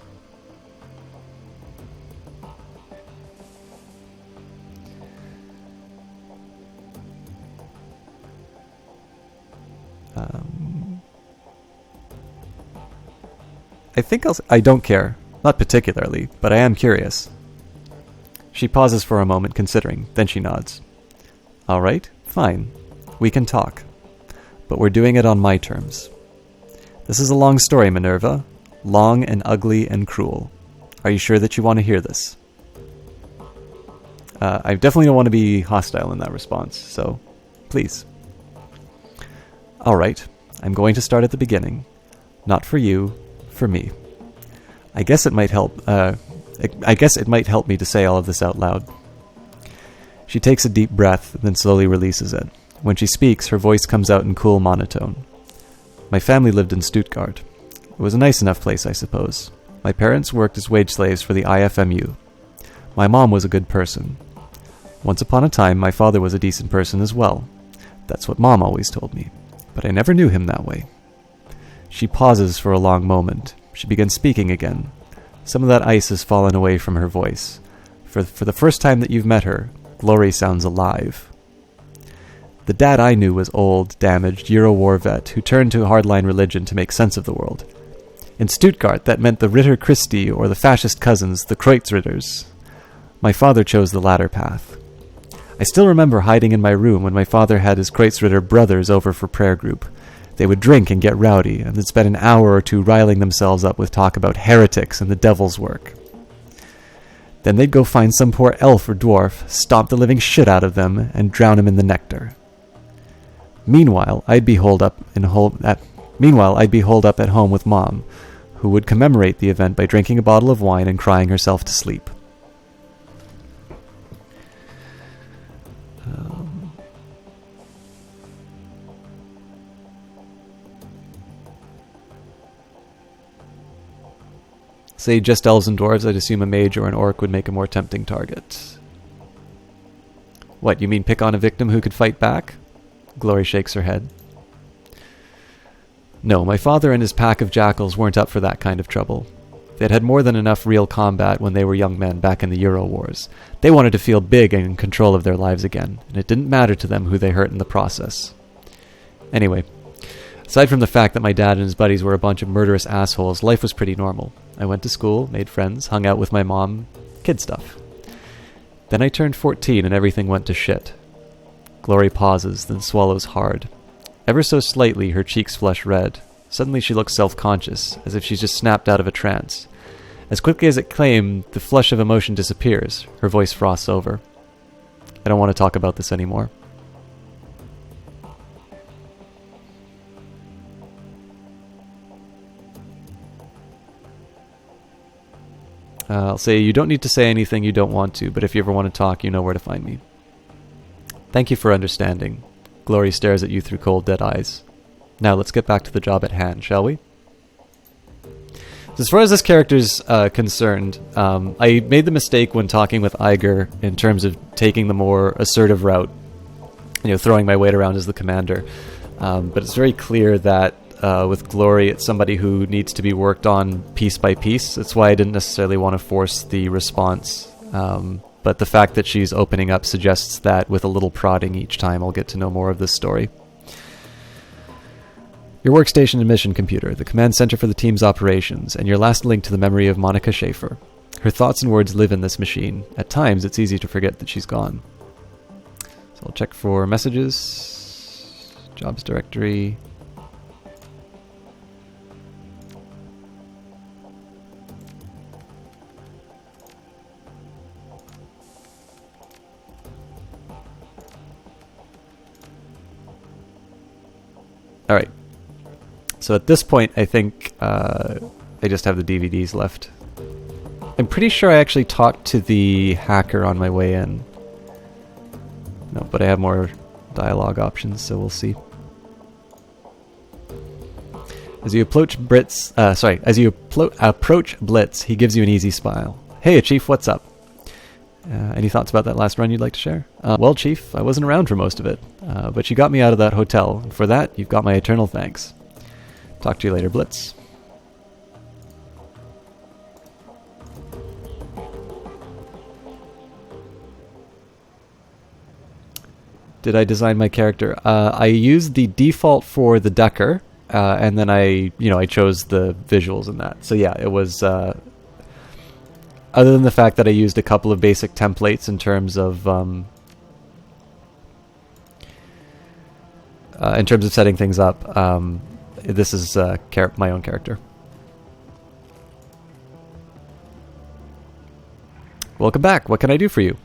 I don't care. Not particularly, but I am curious. She pauses for a moment, considering. Then she nods. All right, fine. We can talk. But we're doing it on my terms. This is a long story, Minerva. Long and ugly and cruel. Are you sure that you want to hear this? I definitely don't want to be hostile in that response, so please. All right, I'm going to start at the beginning. Not for you, for me. I guess it might help me to say all of this out loud. She takes a deep breath, then slowly releases it. When she speaks, her voice comes out in cool monotone. My family lived in Stuttgart. It was a nice enough place, I suppose. My parents worked as wage slaves for the IFMU. My mom was a good person. Once upon a time, my father was a decent person as well. That's what Mom always told me. But I never knew him that way. She pauses for a long moment. She begins speaking again. Some of that ice has fallen away from her voice. For the first time that you've met her, Glory sounds alive. The dad I knew was old, damaged, Euro war vet who turned to hardline religion to make sense of the world. In Stuttgart, that meant the Ritter Christi or the fascist cousins, the Kreuzritters. My father chose the latter path. I still remember hiding in my room when my father had his Kreuzritter brothers over for prayer group. They would drink and get rowdy, and then spend an hour or two riling themselves up with talk about heretics and the devil's work. Then they'd go find some poor elf or dwarf, stomp the living shit out of them, and drown him in the nectar. Meanwhile, I'd be holed up at home with Mom, who would commemorate the event by drinking a bottle of wine and crying herself to sleep. Say just elves and dwarves, I'd assume a mage or an orc would make a more tempting target. What, you mean pick on a victim who could fight back? Glory shakes her head. No, my father and his pack of jackals weren't up for that kind of trouble. They'd had more than enough real combat when they were young men back in the Euro Wars. They wanted to feel big and in control of their lives again, and it didn't matter to them who they hurt in the process. Anyway, aside from the fact that my dad and his buddies were a bunch of murderous assholes, life was pretty normal. I went to school, made friends, hung out with my mom, kid stuff. Then I turned 14 and everything went to shit. Glory pauses, then swallows hard. Ever so slightly, her cheeks flush red. Suddenly she looks self-conscious, as if she's just snapped out of a trance. As quickly as it came, the flush of emotion disappears. Her voice frosts over. I don't want to talk about this anymore. I'll say you don't need to say anything you don't want to, but if you ever want to talk, you know where to find me. Thank you for understanding. Glory stares at you through cold, dead eyes. Now let's get back to the job at hand, shall we? So as far as this character's concerned, I made the mistake when talking with Iger in terms of taking the more assertive route, throwing my weight around as the commander. But it's very clear that with Glory, it's somebody who needs to be worked on piece by piece. That's why I didn't necessarily want to force the response. But the fact that she's opening up suggests that with a little prodding each time, I'll get to know more of this story. Your workstation and mission computer, the command center for the team's operations, and your last link to the memory of Monica Schaefer. Her thoughts and words live in this machine. At times, it's easy to forget that she's gone. So I'll check for messages, jobs directory. Alright. So at this point, I think I just have the DVDs left. I'm pretty sure I actually talked to the hacker on my way in. No, but I have more dialogue options, so we'll see. As you approach Blitz, approach Blitz, he gives you an easy smile. Hey, Chief, what's up? Any thoughts about that last run you'd like to share? Well, Chief, I wasn't around for most of it, but you got me out of that hotel, and for that, you've got my eternal thanks. Talk to you later, Blitz. Did I design my character? I used the default for the Decker, and then I chose the visuals in that. So yeah, it was... other than the fact that I used a couple of basic templates in terms of setting things up, this is my own character. Welcome back. What can I do for you?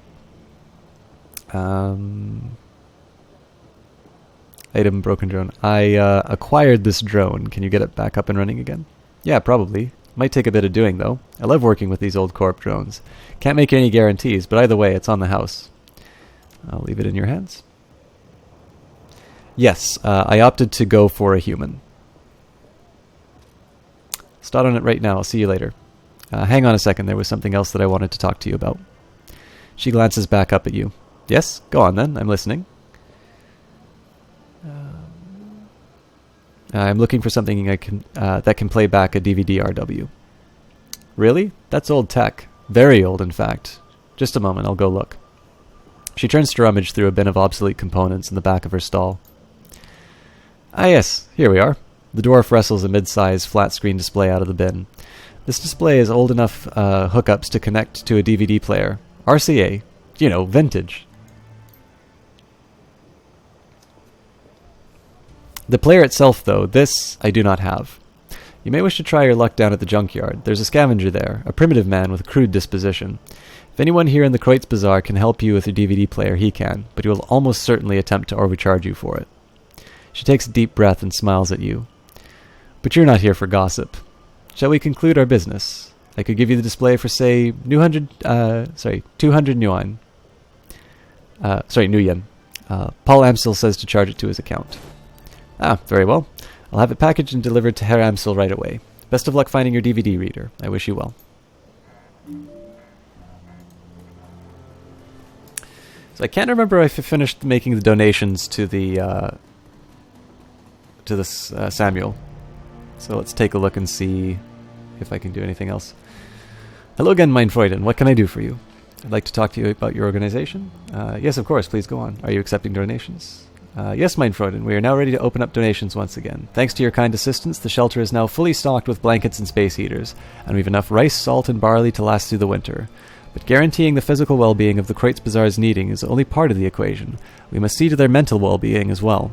Item broken drone. I acquired this drone. Can you get it back up and running again? Yeah, probably. Might take a bit of doing, though. I love working with these old Corp drones. Can't make any guarantees, but either way, it's on the house. I'll leave it in your hands. Yes, I opted to go for a human. Start on it right now. I'll see you later. Hang on a second. There was something else that I wanted to talk to you about. She glances back up at you. Yes? Go on, then. I'm listening. I'm looking for something that can play back a DVD-RW. Really? That's old tech. Very old, in fact. Just a moment, I'll go look. She turns to rummage through a bin of obsolete components in the back of her stall. Ah yes, here we are. The dwarf wrestles a mid-size flat-screen display out of the bin. This display has old enough hookups to connect to a DVD player. RCA. Vintage. The player itself, though, this I do not have. You may wish to try your luck down at the junkyard. There's a scavenger there, a primitive man with a crude disposition. If anyone here in the Kreutz Bazaar can help you with a DVD player, he can, but he will almost certainly attempt to overcharge you for it. She takes a deep breath and smiles at you. But you're not here for gossip. Shall we conclude our business? I could give you the display for, say, 200 nuan. Nuyen. Paul Amsel says to charge it to his account. Ah, very well. I'll have it packaged and delivered to Herr Amsel right away. Best of luck finding your DVD reader. I wish you well. So I can't remember if I finished making the donations to the Samuel. So let's take a look and see if I can do anything else. Hello again, Mein Freuden. What can I do for you? I'd like to talk to you about your organization. Yes, of course. Please go on. Are you accepting donations? Yes, Mein Freuden, we are now ready to open up donations once again. Thanks to your kind assistance, the shelter is now fully stocked with blankets and space heaters, and we've enough rice, salt, and barley to last through the winter. But guaranteeing the physical well-being of the Kreutz Bazaar's needing is only part of the equation. We must see to their mental well-being as well.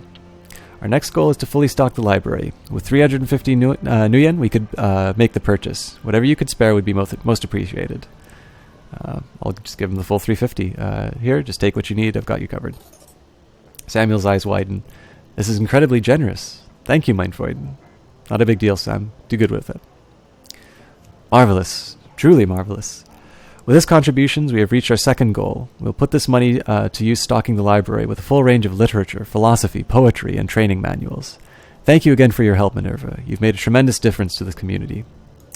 Our next goal is to fully stock the library. With 350 nuyen, we could make the purchase. Whatever you could spare would be most appreciated. I'll just give him the full 350. Here, just take what you need. I've got you covered. Samuel's eyes widen. This is incredibly generous. Thank you, Mein Freuden. Not a big deal, Sam. Do good with it. Marvelous. Truly marvelous. With his contributions, we have reached our second goal. We'll put this money to use stocking the library with a full range of literature, philosophy, poetry, and training manuals. Thank you again for your help, Minerva. You've made a tremendous difference to the community.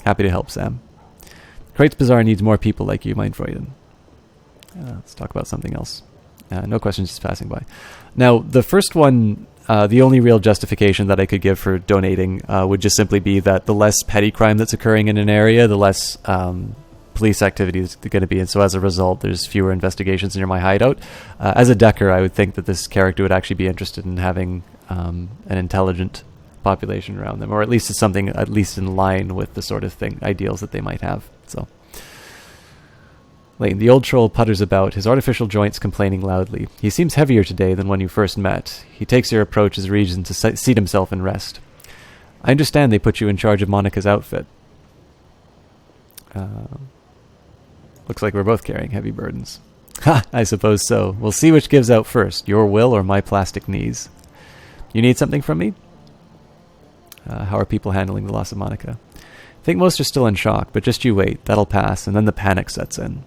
Happy to help, Sam. Kreutz Bazaar needs more people like you, Mein Freuden. Let's talk about something else. No questions, just passing by. Now, the first one, the only real justification that I could give for donating would just simply be that the less petty crime that's occurring in an area, the less police activity is going to be. And so as a result, there's fewer investigations near my hideout. As a Decker, I would think that this character would actually be interested in having an intelligent population around them, or at least it's something at least in line with the sort of ideals that they might have. So... Lane, the old troll putters about, his artificial joints complaining loudly. He seems heavier today than when you first met. He takes your approach as a reason to seat himself and rest. I understand they put you in charge of Monica's outfit. Looks like we're both carrying heavy burdens. Ha! I suppose so. We'll see which gives out first, your will or my plastic knees. You need something from me? How are people handling the loss of Monica? I think most are still in shock, but just you wait. That'll pass, and then the panic sets in.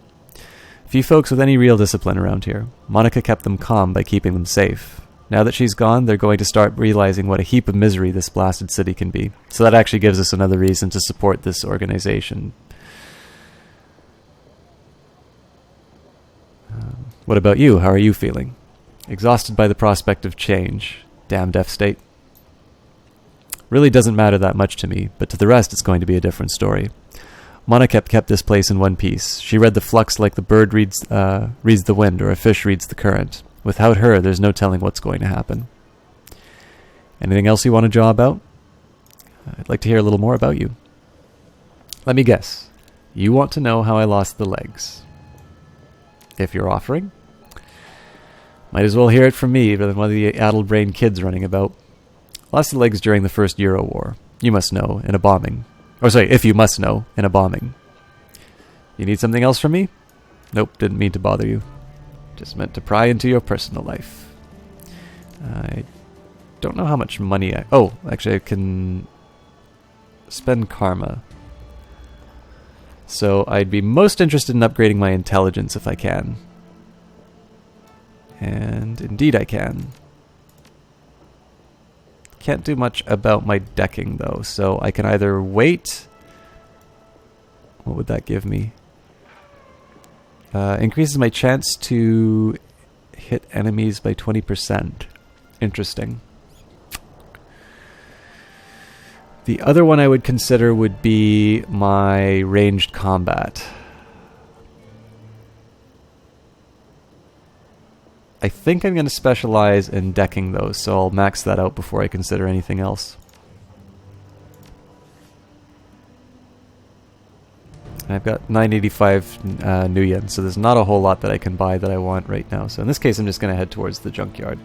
Few folks with any real discipline around here. Monica kept them calm by keeping them safe. Now that she's gone, they're going to start realizing what a heap of misery this blasted city can be. So that actually gives us another reason to support this organization. What about you? How are you feeling? Exhausted by the prospect of change. Damned F-state. Really doesn't matter that much to me, but to the rest it's going to be a different story. Monokep kept this place in one piece. She read the flux like the bird reads the wind, or a fish reads the current. Without her, there's no telling what's going to happen. Anything else you want to jaw about? I'd like to hear a little more about you. Let me guess. You want to know how I lost the legs. If you're offering. Might as well hear it from me rather than one of the addle-brained kids running about. Lost the legs during the first Euro War. You must know, in a bombing. Or sorry, if you must know, in a bombing. You need something else from me? Nope, didn't mean to bother you. Just meant to pry into your personal life. I don't know how much money I... Oh, actually I can spend karma. So I'd be most interested in upgrading my intelligence if I can. And indeed I can. Can't do much about my decking though, so I can either wait. What would that give me? Increases my chance to hit enemies by 20%. Interesting. The other one I would consider would be my ranged combat. I think I'm going to specialize in decking those, so I'll max that out before I consider anything else. I've got 985 new yen, so there's not a whole lot that I can buy that I want right now. So in this case, I'm just going to head towards the junkyard.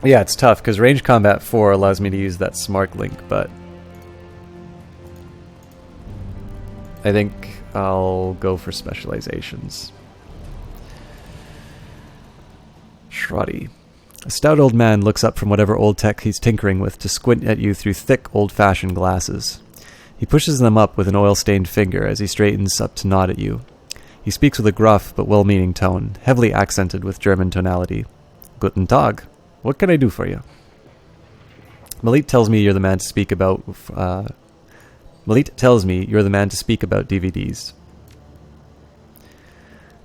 Yeah, it's tough, because Range Combat 4 allows me to use that Smart Link, but I think I'll go for specializations. Shrotty. A stout old man looks up from whatever old tech he's tinkering with to squint at you through thick, old-fashioned glasses. He pushes them up with an oil-stained finger as he straightens up to nod at you. He speaks with a gruff but well-meaning tone, heavily accented with German tonality. Guten Tag. What can I do for you? Malit tells me you're the man to speak about... Malit tells me you're the man to speak about DVDs.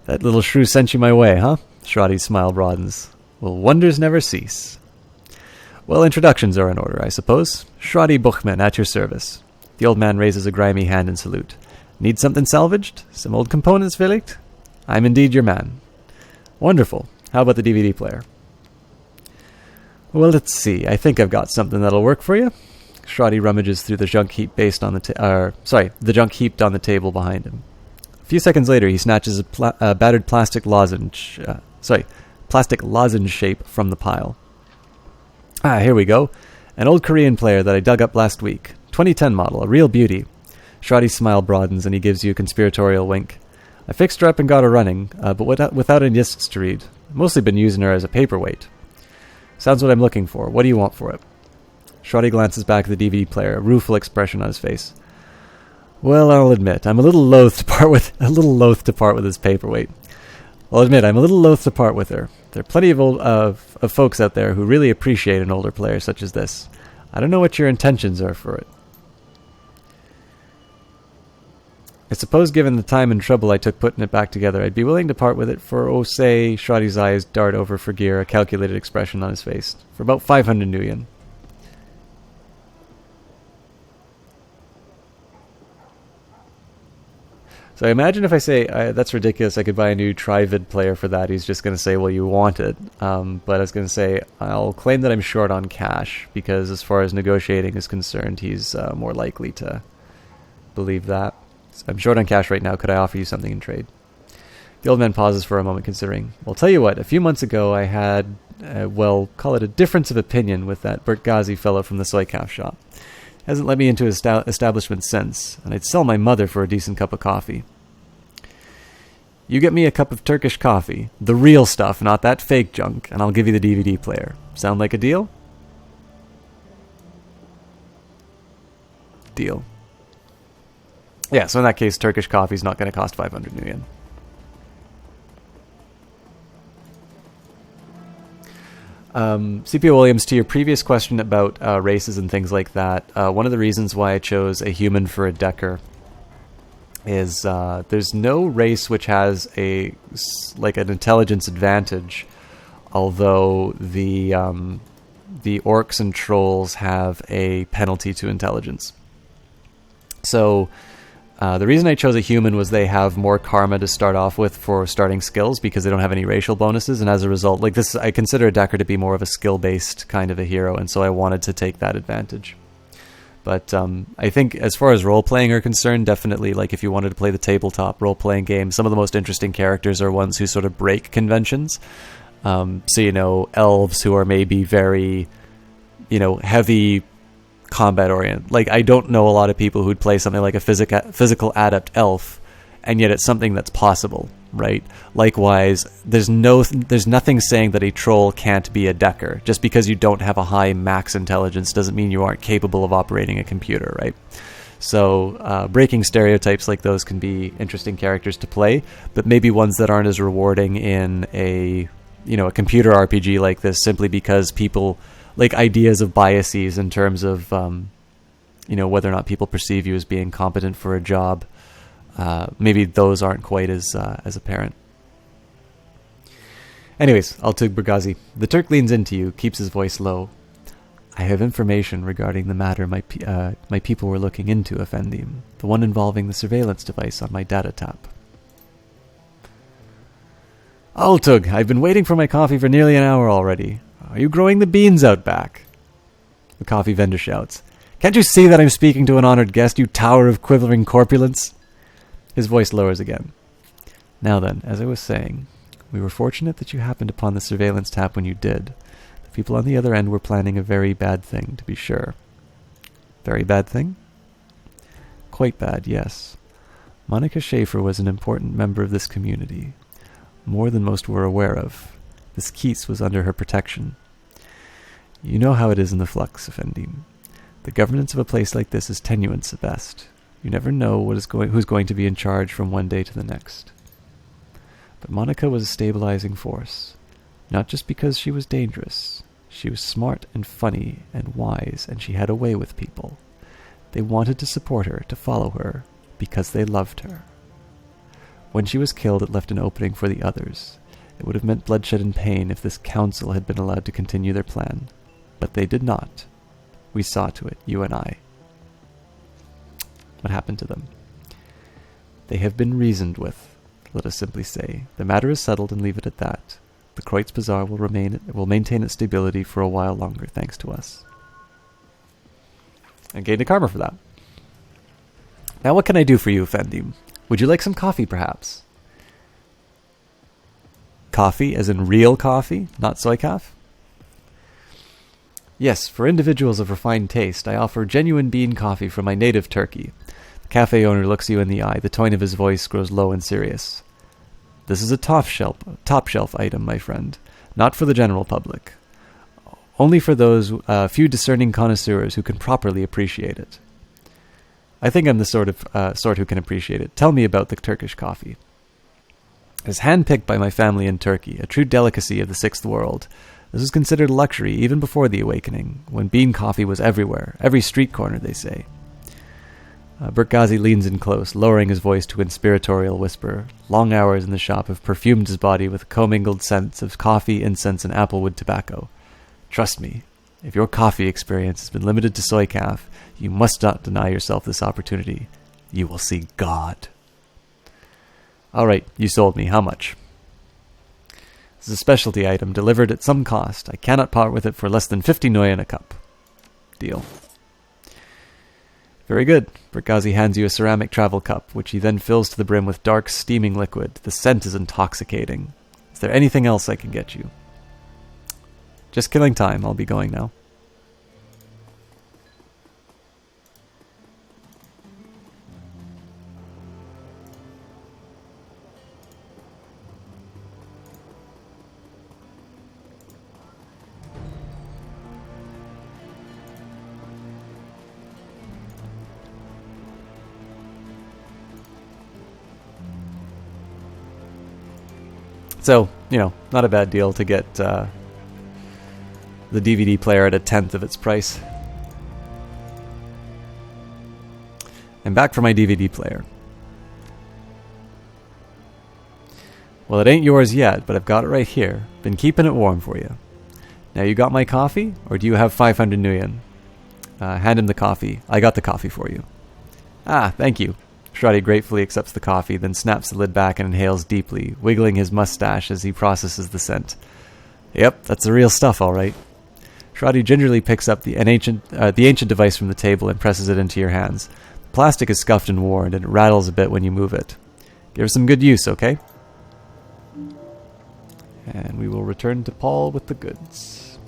That little shrew sent you my way, huh? Shrotty's smile broadens. Well, wonders never cease. Well, introductions are in order, I suppose. Shrotty Buchman, at your service. The old man raises a grimy hand in salute. Need something salvaged? Some old components, vielleicht? I'm indeed your man. Wonderful. How about the DVD player? Well, let's see. I think I've got something that'll work for you. Shrotty rummages through the junk heap based on the junk heaped on the table behind him. A few seconds later, he snatches a battered plastic lozenge, plastic lozenge shape from the pile. Ah, here we go. An old Korean player that I dug up last week. 2010 model, a real beauty. Shrotty's smile broadens and he gives you a conspiratorial wink. I fixed her up and got her running, but without any discs to read. Mostly been using her as a paperweight. Sounds what I'm looking for. What do you want for it? Shrotty glances back at the DVD player, a rueful expression on his face. Well, I'll admit, I'm a little loath to part with this paperweight. I'll admit, I'm a little loath to part with her. There are plenty of folks out there who really appreciate an older player such as this. I don't know what your intentions are for it. I suppose given the time and trouble I took putting it back together, I'd be willing to part with it for, say, Shrotty's eyes dart over for gear, a calculated expression on his face, for about 500 new yen. So I imagine if I say, that's ridiculous, I could buy a new Trivid player for that, he's just going to say, well, you want it. But I was going to say, I'll claim that I'm short on cash, because as far as negotiating is concerned, he's more likely to believe that. I'm short on cash right now. Could I offer you something in trade? The old man pauses for a moment, considering. Well, tell you what. A few months ago, I had, call it a difference of opinion with that Bert Ghazi fellow from the soy calf shop. Hasn't let me into his establishment since, and I'd sell my mother for a decent cup of coffee. You get me a cup of Turkish coffee, the real stuff, not that fake junk, and I'll give you the DVD player. Sound like a deal? Deal. Yeah, so in that case, Turkish coffee's not going to cost 500 new yen. CPO Williams, to your previous question about races and things like that, one of the reasons why I chose a human for a Decker is there's no race which has an intelligence advantage, although the orcs and trolls have a penalty to intelligence. So the reason I chose a human was they have more karma to start off with for starting skills because they don't have any racial bonuses, and as a result, like this, I consider a Decker to be more of a skill-based kind of a hero, and so I wanted to take that advantage. But I think as far as role-playing are concerned, definitely, like if you wanted to play the tabletop role-playing game, some of the most interesting characters are ones who sort of break conventions. So, elves who are maybe very, heavy combat-oriented. Like, I don't know a lot of people who'd play something like a physical adept elf, and yet it's something that's possible, right? Likewise, there's nothing saying that a troll can't be a Decker. Just because you don't have a high max intelligence doesn't mean you aren't capable of operating a computer, right? So breaking stereotypes like those can be interesting characters to play, but maybe ones that aren't as rewarding in a computer RPG like this, simply because people like ideas of biases in terms of whether or not people perceive you as being competent for a job. Maybe those aren't quite as apparent. Anyways, Altug Burgazi. The Turk leans into you, keeps his voice low. I have information regarding the matter my people were looking into, Effendim. The one involving the surveillance device on my data tap. Altug, I've been waiting for my coffee for nearly an hour already. Are you growing the beans out back? The coffee vendor shouts. Can't you see that I'm speaking to an honored guest, you tower of quivering corpulence? His voice lowers again. Now then, as I was saying, we were fortunate that you happened upon the surveillance tap when you did. The people on the other end were planning a very bad thing, to be sure. Very bad thing? Quite bad, yes. Monica Schaefer was an important member of this community. More than most were aware of. This Keats was under her protection. You know how it is in the Flux, Effendim. The governance of a place like this is tenuous at best. You never know who's going to be in charge from one day to the next. But Monica was a stabilizing force. Not just because she was dangerous. She was smart and funny and wise, and she had a way with people. They wanted to support her, to follow her, because they loved her. When she was killed, it left an opening for the others. It would have meant bloodshed and pain if this council had been allowed to continue their plan. But they did not. We saw to it, you and I. What happened to them? They have been reasoned with, let us simply say. The matter is settled and leave it at that. The Kreutz Bazaar will maintain its stability for a while longer, thanks to us. I gained a karma for that. Now what can I do for you, Effendim? Would you like some coffee, perhaps? Coffee, as in real coffee, not soykaf? Yes, for individuals of refined taste, I offer genuine bean coffee from my native Turkey. The cafe owner looks you in the eye. The tone of his voice grows low and serious. This is a top shelf item, my friend. Not for the general public. Only for those few discerning connoisseurs who can properly appreciate it. I think I'm the sort who can appreciate it. Tell me about the Turkish coffee. It is handpicked by my family in Turkey, a true delicacy of the Sixth World. This was considered a luxury even before the Awakening, when bean coffee was everywhere, every street corner, they say. Burgazi leans in close, lowering his voice to a conspiratorial whisper. Long hours in the shop have perfumed his body with commingled scents of coffee, incense, and applewood tobacco. Trust me, if your coffee experience has been limited to soykaf, you must not deny yourself this opportunity. You will see God. All right, you sold me. How much? This is a specialty item, delivered at some cost. I cannot part with it for less than 50 Neuen a cup. Deal. Very good. Burgazi hands you a ceramic travel cup, which he then fills to the brim with dark, steaming liquid. The scent is intoxicating. Is there anything else I can get you? Just killing time. I'll be going now. So, not a bad deal to get the DVD player at 1/10 of its price. I'm back for my DVD player. Well, it ain't yours yet, but I've got it right here. Been keeping it warm for you. Now, you got my coffee, or do you have 500 nuyen? Hand him the coffee. I got the coffee for you. Ah, thank you. Shradi gratefully accepts the coffee, then snaps the lid back and inhales deeply, wiggling his mustache as he processes the scent. Yep, that's the real stuff, all right. Shradi gingerly picks up the ancient device from the table and presses it into your hands. The plastic is scuffed and worn, and it rattles a bit when you move it. Give it some good use, okay? And we will return to Paul with the goods.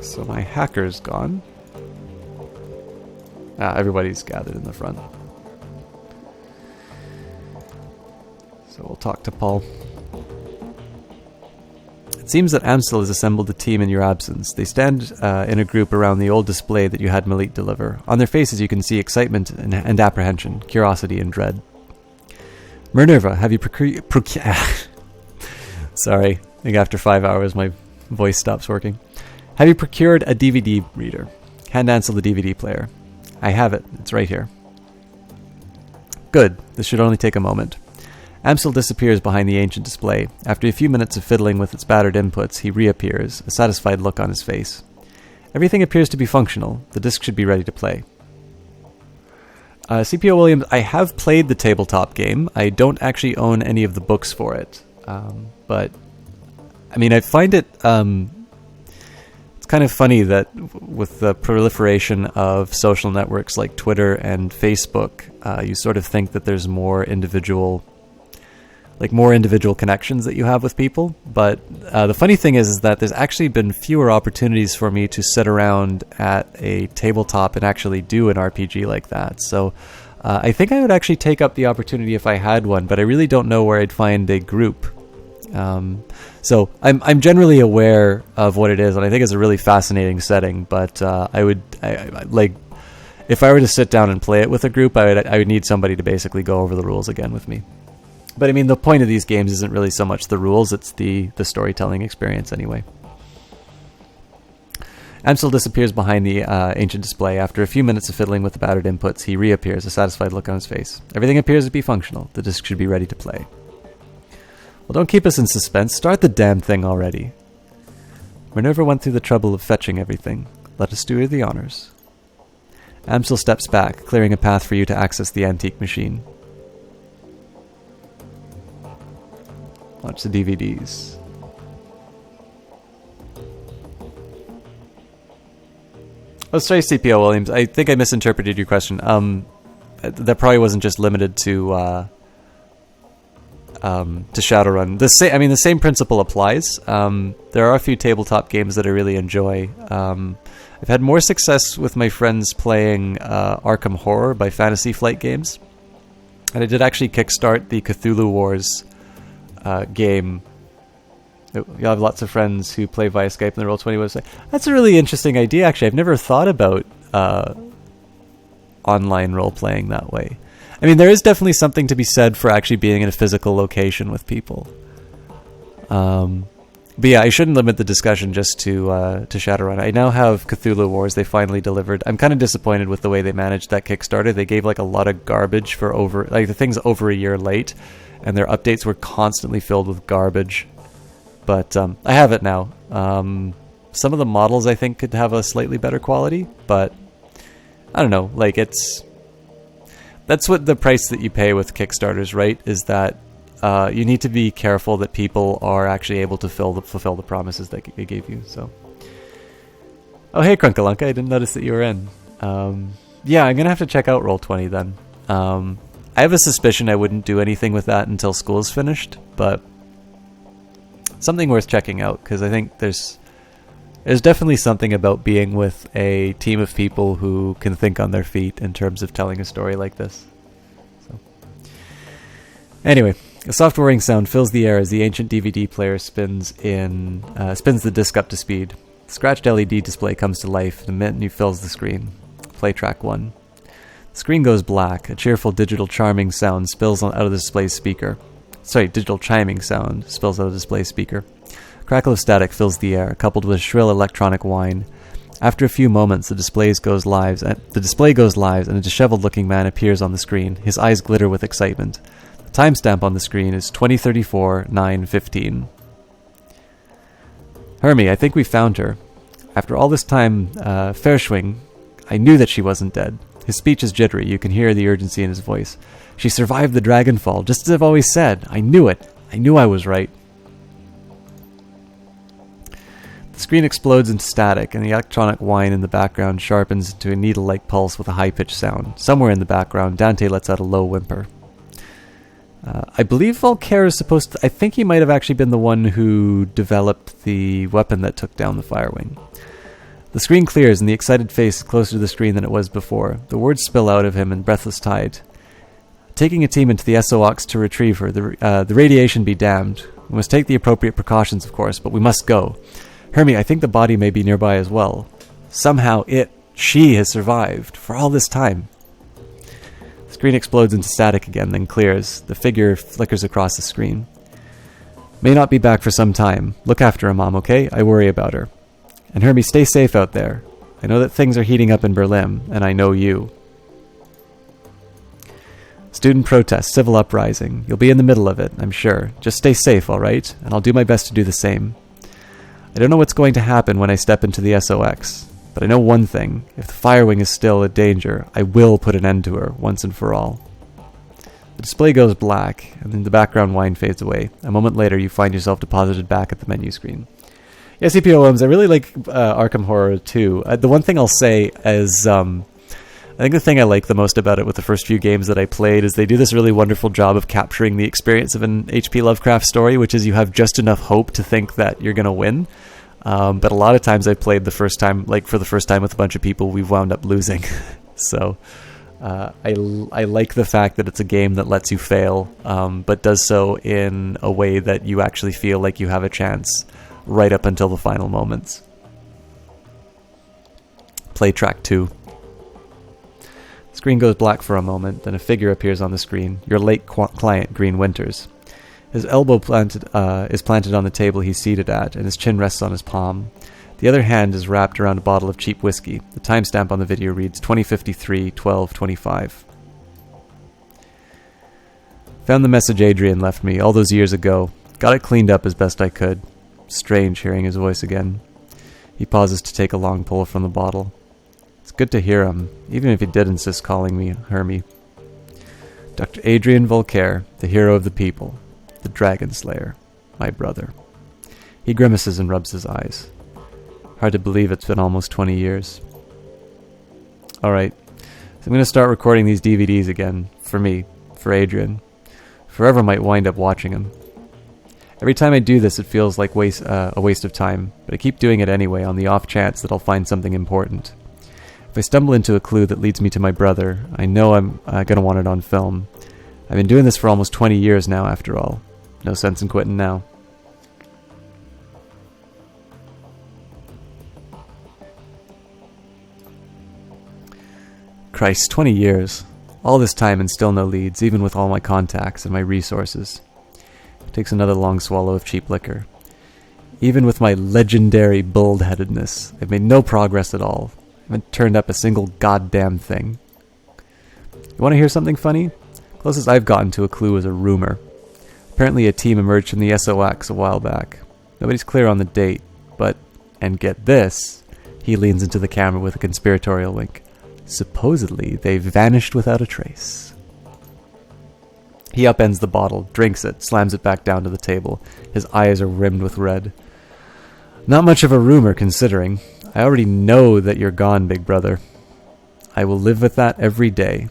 So my hacker's gone. Everybody's gathered in the front. So we'll talk to Paul. It seems that Amstel has assembled a team in your absence. They stand in a group around the old display that you had Malit deliver. On their faces you can see excitement and apprehension, curiosity and dread. Minerva, have you Sorry, I think after 5 hours my voice stops working. Have you procured a DVD reader? Hand Ansel the DVD player. I have it. It's right here. Good. This should only take a moment. Amsel disappears behind the ancient display. After a few minutes of fiddling with its battered inputs, he reappears, a satisfied look on his face. Everything appears to be functional. The disc should be ready to play. CPO Williams, I have played the tabletop game. I don't actually own any of the books for it. But, I mean, I find it... It's kind of funny that with the proliferation of social networks like Twitter and Facebook, you sort of think that there's more individual connections that you have with people. But the funny thing is that there's actually been fewer opportunities for me to sit around at a tabletop and actually do an RPG like that. So I think I would actually take up the opportunity if I had one, but I really don't know where I'd find a group. So I'm generally aware of what it is, and I think it's a really fascinating setting. But I would like, if I were to sit down and play it with a group, I would need somebody to basically go over the rules again with me. But I mean, the point of these games isn't really so much the rules; it's the storytelling experience anyway. Amsel disappears behind the ancient display. After a few minutes of fiddling with the battered inputs, he reappears, a satisfied look on his face. Everything appears to be functional. The disc should be ready to play. Well, don't keep us in suspense. Start the damn thing already. Minerva went through the trouble of fetching everything. Let us do her the honors. Amsel steps back, clearing a path for you to access the antique machine. Watch the DVDs. Oh, sorry, CPO Williams. I think I misinterpreted your question. That probably wasn't just limited to Shadowrun. The same principle applies. There are a few tabletop games that I really enjoy. I've had more success with my friends playing Arkham Horror by Fantasy Flight Games, and I did actually kickstart the Cthulhu Wars game. You have lots of friends who play via Skype on the Roll20 website. That's a really interesting idea, actually. I've never thought about online role-playing that way. I mean, there is definitely something to be said for actually being in a physical location with people. But yeah, I shouldn't limit the discussion just to Shadowrun. I now have Cthulhu Wars. They finally delivered. I'm kind of disappointed with the way they managed that Kickstarter. They gave like a lot of garbage for the thing's over a year late, and their updates were constantly filled with garbage. But I have it now. Some of the models I think could have a slightly better quality, but I don't know. Like that's what the price that you pay with Kickstarters, right? Is that you need to be careful that people are actually able to fulfill the promises that they gave you. So, oh hey Krunkalunka, I didn't notice that you were in. Yeah, I'm gonna have to check out Roll20 then. I have a suspicion I wouldn't do anything with that until school is finished, but something worth checking out because I think there's There's definitely something about being with a team of people who can think on their feet in terms of telling a story like this. So, anyway, a soft whirring sound fills the air as the ancient DVD player spins the disc up to speed. The scratched LED display comes to life. The menu fills the screen. Play track 1. The screen goes black. A cheerful digital charming sound spills out of the display speaker. Digital chiming sound spills out of the display speaker. A crackle of static fills the air, coupled with shrill electronic whine. After a few moments, the display goes live, and a disheveled-looking man appears on the screen. His eyes glitter with excitement. The timestamp on the screen is 2034-9-15. Hermie, I think we found her. After all this time, Ferschwing, I knew that she wasn't dead. His speech is jittery. You can hear the urgency in his voice. She survived the Dragonfall, just as I've always said. I knew it. I knew I was right. The screen explodes into static, and the electronic whine in the background sharpens to a needle-like pulse with a high-pitched sound. Somewhere in the background, Dante lets out a low whimper. I believe Voltaire is supposed to... I think he might have actually been the one who developed the weapon that took down the Firewing. The screen clears, and the excited face is closer to the screen than it was before. The words spill out of him in breathless tide. Taking a team into the SOX to retrieve her, the radiation be damned. We must take the appropriate precautions, of course, but we must go. Hermie, I think the body may be nearby as well. Somehow she has survived for all this time. The screen explodes into static again, then clears. The figure flickers across the screen. May not be back for some time. Look after her, Mom, okay? I worry about her. And Hermie, stay safe out there. I know that things are heating up in Berlin, and I know you. Student protest, civil uprising. You'll be in the middle of it, I'm sure. Just stay safe, all right? And I'll do my best to do the same. I don't know what's going to happen when I step into the SOX, but I know one thing. If the Firewing is still a danger, I will put an end to her, once and for all. The display goes black, and then the background whine fades away. A moment later, you find yourself deposited back at the menu screen. Yeah, CPOMs, I really like Arkham Horror 2. The one thing I'll say is... I think the thing I like the most about it with the first few games that I played is they do this really wonderful job of capturing the experience of an H.P. Lovecraft story, which is you have just enough hope to think that you're going to win. But a lot of times I played for the first time with a bunch of people, we've wound up losing. So I like the fact that it's a game that lets you fail, but does so in a way that you actually feel like you have a chance right up until the final moments. Play track 2. Screen goes black for a moment, then a figure appears on the screen. Your late client, Green Winters. His elbow is planted on the table he's seated at, and his chin rests on his palm. The other hand is wrapped around a bottle of cheap whiskey. The timestamp on the video reads 2053-12-25. Found the message Adrian left me all those years ago. Got it cleaned up as best I could. Strange hearing his voice again. He pauses to take a long pull from the bottle. It's good to hear him, even if he did insist calling me Hermie. Dr. Adrian Voltaire, the hero of the people, the Dragon Slayer, my brother. He grimaces and rubs his eyes. Hard to believe it's been almost 20 years. Alright, so I'm going to start recording these DVDs again, for me, for Adrian. Forever might wind up watching him. Every time I do this, it feels like a waste of time, but I keep doing it anyway on the off chance that I'll find something important. If I stumble into a clue that leads me to my brother, I know I'm going to want it on film. I've been doing this for almost 20 years now, after all. No sense in quitting now. Christ, 20 years. All this time and still no leads, even with all my contacts and my resources. Takes another long swallow of cheap liquor. Even with my legendary bull-headedness, I've made no progress at all. I haven't turned up a single goddamn thing. You want to hear something funny? Closest I've gotten to a clue is a rumor. Apparently a team emerged from the SOX a while back. Nobody's clear on the date, but, and get this, he leans into the camera with a conspiratorial wink. Supposedly, they vanished without a trace. He upends the bottle, drinks it, slams it back down to the table. His eyes are rimmed with red. Not much of a rumor, considering. I already know that you're gone, big brother. I will live with that every day.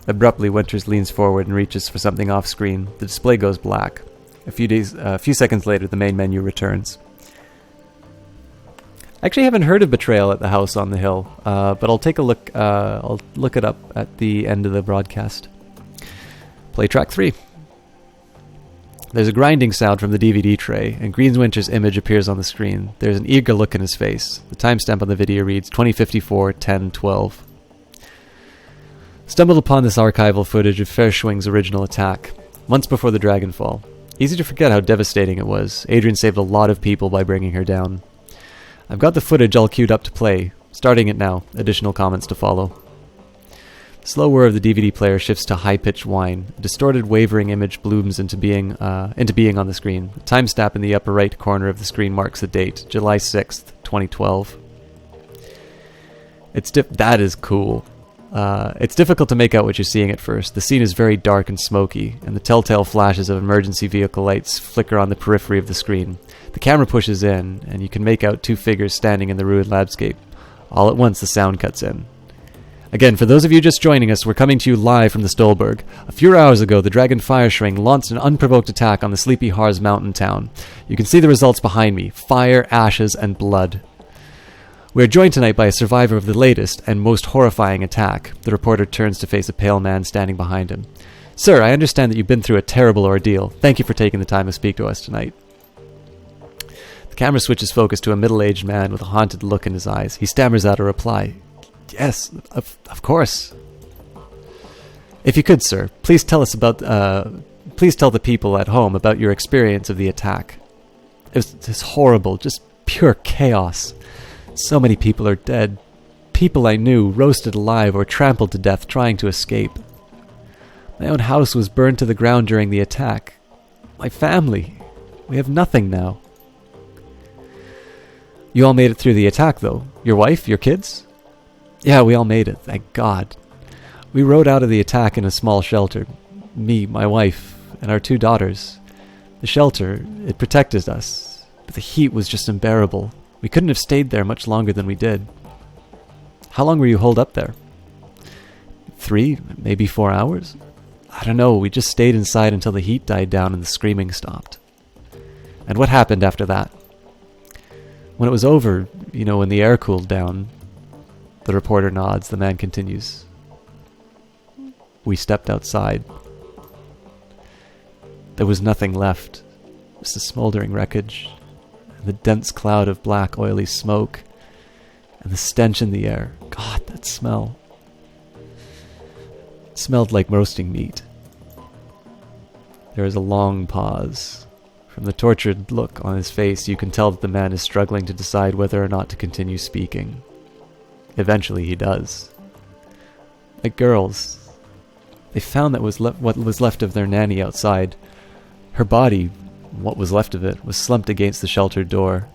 Abruptly, Winters leans forward and reaches for something off-screen. The display goes black. A few seconds later, the main menu returns. I actually haven't heard of Betrayal at the House on the Hill, but I'll take a look. I'll look it up at the end of the broadcast. Play track 3. There's a grinding sound from the DVD tray, and Greenwinter's image appears on the screen. There's an eager look in his face. The timestamp on the video reads 2054-10-12. Stumbled upon this archival footage of Fairschwing's original attack, months before the Dragonfall. Easy to forget how devastating it was. Adrian saved a lot of people by bringing her down. I've got the footage all queued up to play. Starting it now. Additional comments to follow. The slow whir of the DVD player shifts to high-pitched whine. A distorted, wavering image blooms into being on the screen. The timestamp in the upper right corner of the screen marks the date, July 6th, 2012. That is cool. It's difficult to make out what you're seeing at first. The scene is very dark and smoky, and the telltale flashes of emergency vehicle lights flicker on the periphery of the screen. The camera pushes in, and you can make out 2 figures standing in the ruined landscape. All at once, the sound cuts in. Again, for those of you just joining us, we're coming to you live from the Stolberg. A few hours ago, the Dragon Fireschwing launched an unprovoked attack on the Sleepy Harz mountain town. You can see the results behind me. Fire, ashes, and blood. We are joined tonight by a survivor of the latest and most horrifying attack. The reporter turns to face a pale man standing behind him. Sir, I understand that you've been through a terrible ordeal. Thank you for taking the time to speak to us tonight. The camera switches focus to a middle-aged man with a haunted look in his eyes. He stammers out a reply. Yes, of course. If you could, sir, please tell the people at home about your experience of the attack. It was horrible, just pure chaos. So many people are dead. People I knew, roasted alive or trampled to death trying to escape. My own house was burned to the ground during the attack. My family. We have nothing now. You all made it through the attack, though. Your wife? Your kids? Yeah, we all made it, thank God. We rode out of the attack in a small shelter. Me, my wife, and our 2 daughters. The shelter, it protected us, but the heat was just unbearable. We couldn't have stayed there much longer than we did. How long were you holed up there? 3, maybe 4 hours? I don't know, we just stayed inside until the heat died down and the screaming stopped. And what happened after that? When it was over, when the air cooled down, the reporter nods, the man continues. We stepped outside. There was nothing left, just a smoldering wreckage, and the dense cloud of black, oily smoke, and the stench in the air. God, that smell. It smelled like roasting meat. There is a long pause. From the tortured look on his face, you can tell that the man is struggling to decide whether or not to continue speaking. Eventually he does. Like girls. They found that what was left of their nanny outside. Her body, what was left of it, was slumped against the sheltered door.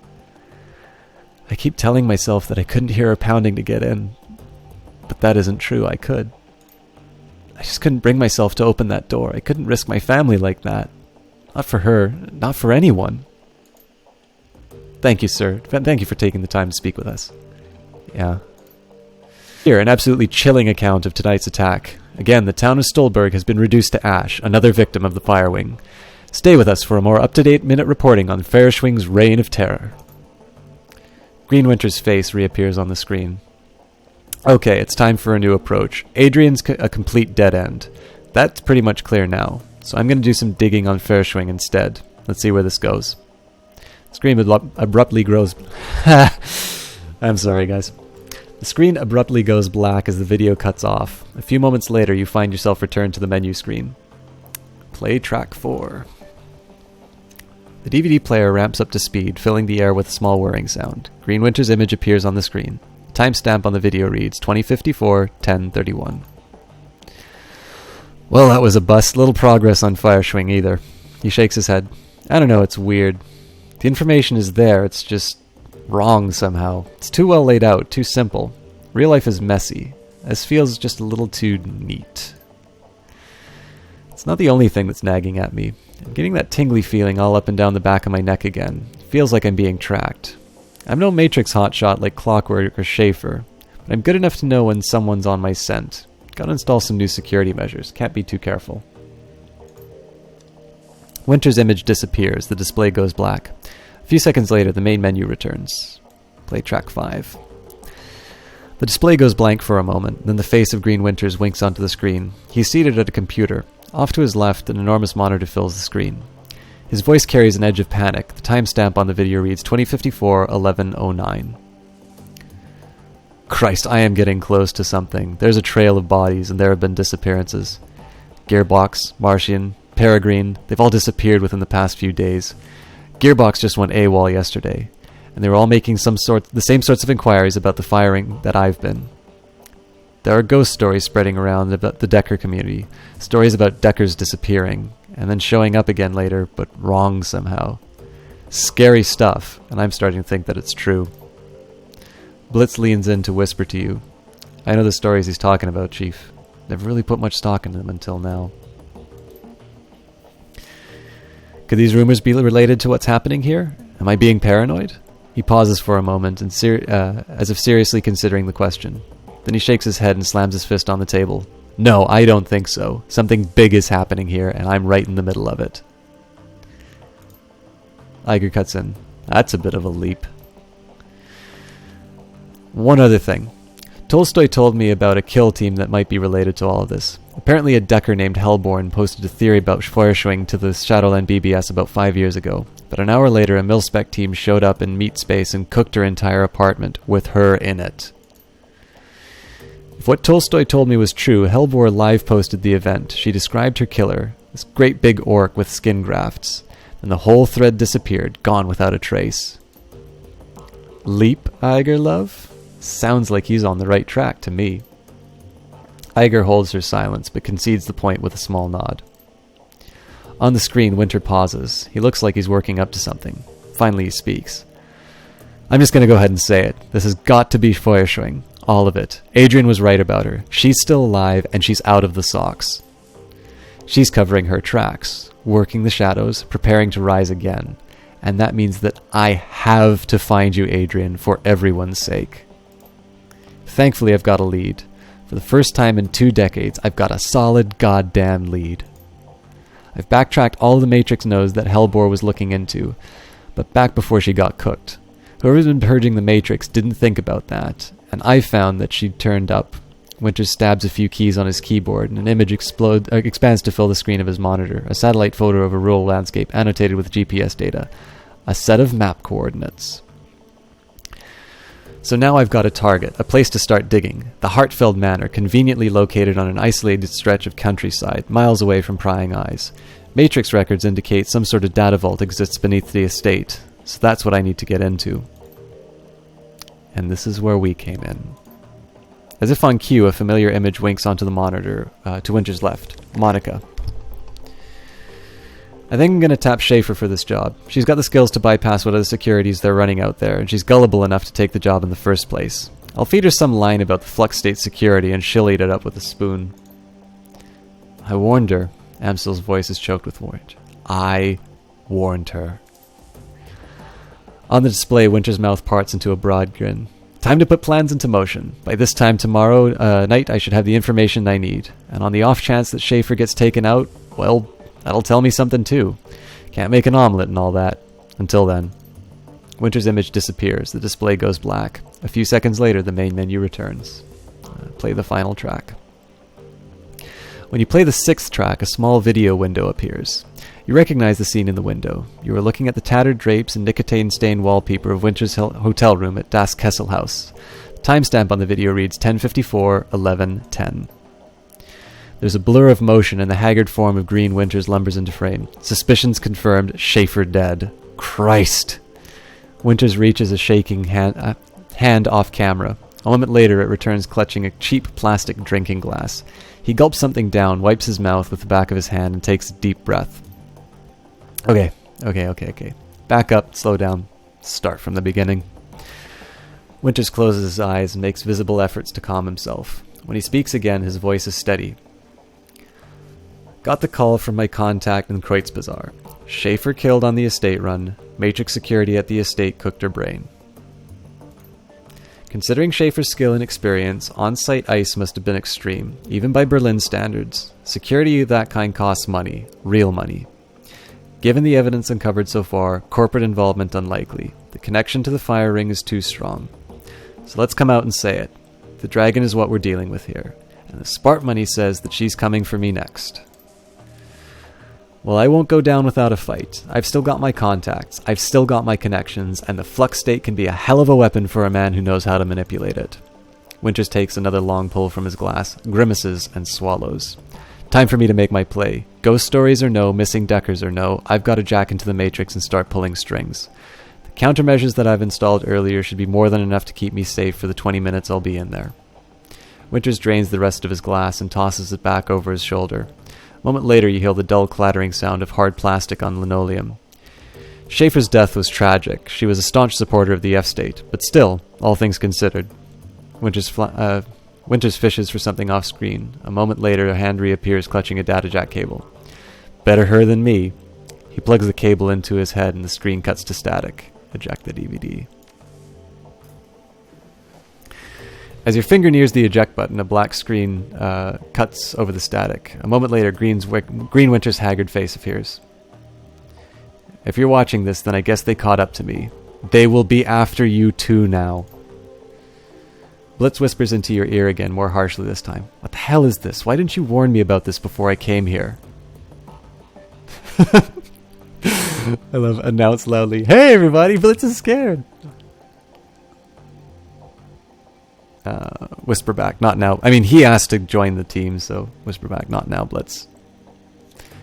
I keep telling myself that I couldn't hear her pounding to get in. But that isn't true, I could. I just couldn't bring myself to open that door. I couldn't risk my family like that. Not for her, not for anyone. Thank you, sir. Thank you for taking the time to speak with us. Yeah. Here, an absolutely chilling account of tonight's attack. Again, the town of Stolberg has been reduced to ash, another victim of the Firewing. Stay with us for a more up-to-date minute reporting on Fairschwing's reign of terror. Greenwinter's face reappears on the screen. Okay, it's time for a new approach. Adrian's a complete dead end. That's pretty much clear now, so I'm going to do some digging on Fairschwing instead. Let's see where this goes. The screen abruptly grows... I'm sorry, guys. The screen abruptly goes black as the video cuts off. A few moments later, you find yourself returned to the menu screen. Play track 4. The DVD player ramps up to speed, filling the air with a small whirring sound. Greenwinter's image appears on the screen. The timestamp on the video reads 2054-1031. Well, that was a bust. Little progress on Fireschwing either. He shakes his head. I don't know, it's weird. The information is there, it's just wrong somehow. It's too well laid out, too simple. Real life is messy. This feels just a little too neat. It's not the only thing that's nagging at me. I'm getting that tingly feeling all up and down the back of my neck again. It feels like I'm being tracked. I'm no Matrix hotshot like Clockwork or Schaefer, but I'm good enough to know when someone's on my scent. Gotta install some new security measures. Can't be too careful. Winter's image disappears. The display goes black. A few seconds later, the main menu returns. Play track 5. The display goes blank for a moment, then the face of Green Winters winks onto the screen. He's seated at a computer. Off to his left, an enormous monitor fills the screen. His voice carries an edge of panic. The timestamp on the video reads 2054-1109. Christ, I am getting close to something. There's a trail of bodies, and there have been disappearances. Gearbox, Martian, Peregrine, they've all disappeared within the past few days. Gearbox just went AWOL yesterday, and they were all making the same sorts of inquiries about the firing that I've been. There are ghost stories spreading around about the Decker community, stories about Deckers disappearing, and then showing up again later, but wrong somehow. Scary stuff, and I'm starting to think that it's true. Blitz leans in to whisper to you. I know the stories he's talking about, Chief. Never really put much stock into them until now. Could these rumors be related to what's happening here? Am I being paranoid? He pauses for a moment, and as if seriously considering the question. Then he shakes his head and slams his fist on the table. No, I don't think so. Something big is happening here, and I'm right in the middle of it. Iger cuts in. That's a bit of a leap. One other thing. Tolstoy told me about a kill team that might be related to all of this. Apparently a Decker named Hellborn posted a theory about Feuerschwing to the Shadowland BBS about 5 years ago, but an hour later a mil-spec team showed up in Meat Space and cooked her entire apartment, with her in it. If what Tolstoy told me was true, Hellborn live posted the event. She described her killer, this great big orc with skin grafts, and the whole thread disappeared, gone without a trace. Leap, Iger love? Sounds like he's on the right track to me. Iger holds her silence, but concedes the point with a small nod. On the screen, Winter pauses. He looks like he's working up to something. Finally he speaks. I'm just going to go ahead and say it. This has got to be Feuerschwing. All of it. Adrian was right about her. She's still alive, and she's out of the socks. She's covering her tracks, working the shadows, preparing to rise again. And that means that I have to find you, Adrian, for everyone's sake. Thankfully, I've got a lead. For the first time in 2 decades, I've got a solid goddamn lead. I've backtracked all the Matrix nodes that Hellbore was looking into, but back before she got cooked. Whoever's been purging the Matrix didn't think about that, and I found that she'd turned up. Winters stabs a few keys on his keyboard, and an image expands to fill the screen of his monitor, a satellite photo of a rural landscape annotated with GPS data, a set of map coordinates. So now I've got a target, a place to start digging, the Hartfeld Manor, conveniently located on an isolated stretch of countryside, miles away from prying eyes. Matrix records indicate some sort of data vault exists beneath the estate, so that's what I need to get into. And this is where we came in. As if on cue, a familiar image winks onto the monitor, to Winter's left. Monica. I think I'm going to tap Schaefer for this job. She's got the skills to bypass what other securities they're running out there, and she's gullible enough to take the job in the first place. I'll feed her some line about the Flux State security, and she'll eat it up with a spoon. I warned her. Amstel's voice is choked with warrant. I warned her. On the display, Winter's mouth parts into a broad grin. Time to put plans into motion. By this time tomorrow night, I should have the information I need. And on the off chance that Schaefer gets taken out, well, that'll tell me something too. Can't make an omelet and all that. Until then. Winter's image disappears. The display goes black. A few seconds later, the main menu returns. Play the final track. When you play the 6th track, a small video window appears. You recognize the scene in the window. You are looking at the tattered drapes and nicotine-stained wallpaper of Winter's hotel room at Das Kessel House. The timestamp on the video reads 10:54:11:10. There's a blur of motion and the haggard form of Green Winters lumbers into frame. Suspicions confirmed, Schaefer dead. Christ! Winters reaches a shaking hand off camera. A moment later it returns clutching a cheap plastic drinking glass. He gulps something down, wipes his mouth with the back of his hand, and takes a deep breath. Okay. Back up, slow down. Start from the beginning. Winters closes his eyes and makes visible efforts to calm himself. When he speaks again, his voice is steady. Got the call from my contact in Kreutzbazaar. Schaefer killed on the estate run. Matrix security at the estate cooked her brain. Considering Schaefer's skill and experience, on-site ice must have been extreme, even by Berlin standards. Security of that kind costs money. Real money. Given the evidence uncovered so far, corporate involvement unlikely. The connection to the fire ring is too strong. So let's come out and say it. The dragon is what we're dealing with here. And the Spart money says that she's coming for me next. Well, I won't go down without a fight. I've still got my contacts, I've still got my connections, and the flux state can be a hell of a weapon for a man who knows how to manipulate it. Winters takes another long pull from his glass, grimaces, and swallows. Time for me to make my play. Ghost stories or no, missing Deckers or no, I've got to jack into the Matrix and start pulling strings. The countermeasures that I've installed earlier should be more than enough to keep me safe for the 20 minutes I'll be in there. Winters drains the rest of his glass and tosses it back over his shoulder. A moment later, you hear the dull clattering sound of hard plastic on linoleum. Schaefer's death was tragic. She was a staunch supporter of the F-state, but still, all things considered. Winters fishes for something off-screen. A moment later, a hand reappears clutching a data jack cable. Better her than me. He plugs the cable into his head and the screen cuts to static. Eject the DVD. As your finger nears the eject button, a black screen cuts over the static. A moment later, Green Winter's haggard face appears. If you're watching this, then I guess they caught up to me. They will be after you too now. Blitz whispers into your ear again, more harshly this time. What the hell is this? Why didn't you warn me about this before I came here? I love announce loudly. Hey everybody, Blitz is scared. Whisper back, not now. I mean, he asked to join the team, so whisper back, not now, Blitz.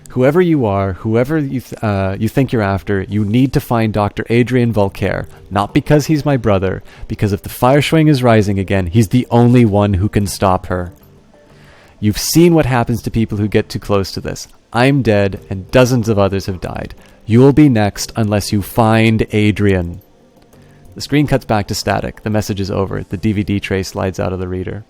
Whoever you are, whoever you think you're after, you need to find Dr. Adrian Volker. Not because he's my brother, because if the Fireschwing is rising again, he's the only one who can stop her. You've seen what happens to people who get too close to this. I'm dead, and dozens of others have died. You'll be next unless you find Adrian. The screen cuts back to static. The message is over. The DVD tray slides out of the reader.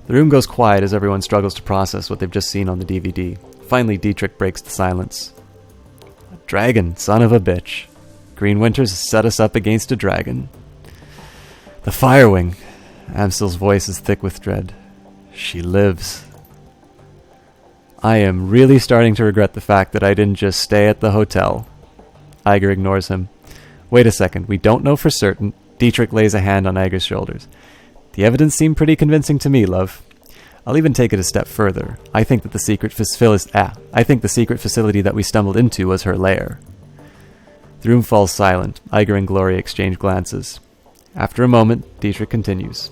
The room goes quiet as everyone struggles to process what they've just seen on the DVD. Finally, Dietrich breaks the silence. A dragon, son of a bitch. Green Winters has set us up against a dragon. The Firewing. Amstel's voice is thick with dread. She lives. I am really starting to regret the fact that I didn't just stay at the hotel. Iger ignores him. Wait a second, we don't know for certain. Dietrich lays a hand on Iger's shoulders. The evidence seemed pretty convincing to me, love. I'll even take it a step further. I think the secret facility that we stumbled into was her lair. The room falls silent. Iger and Gloria exchange glances. After a moment, Dietrich continues.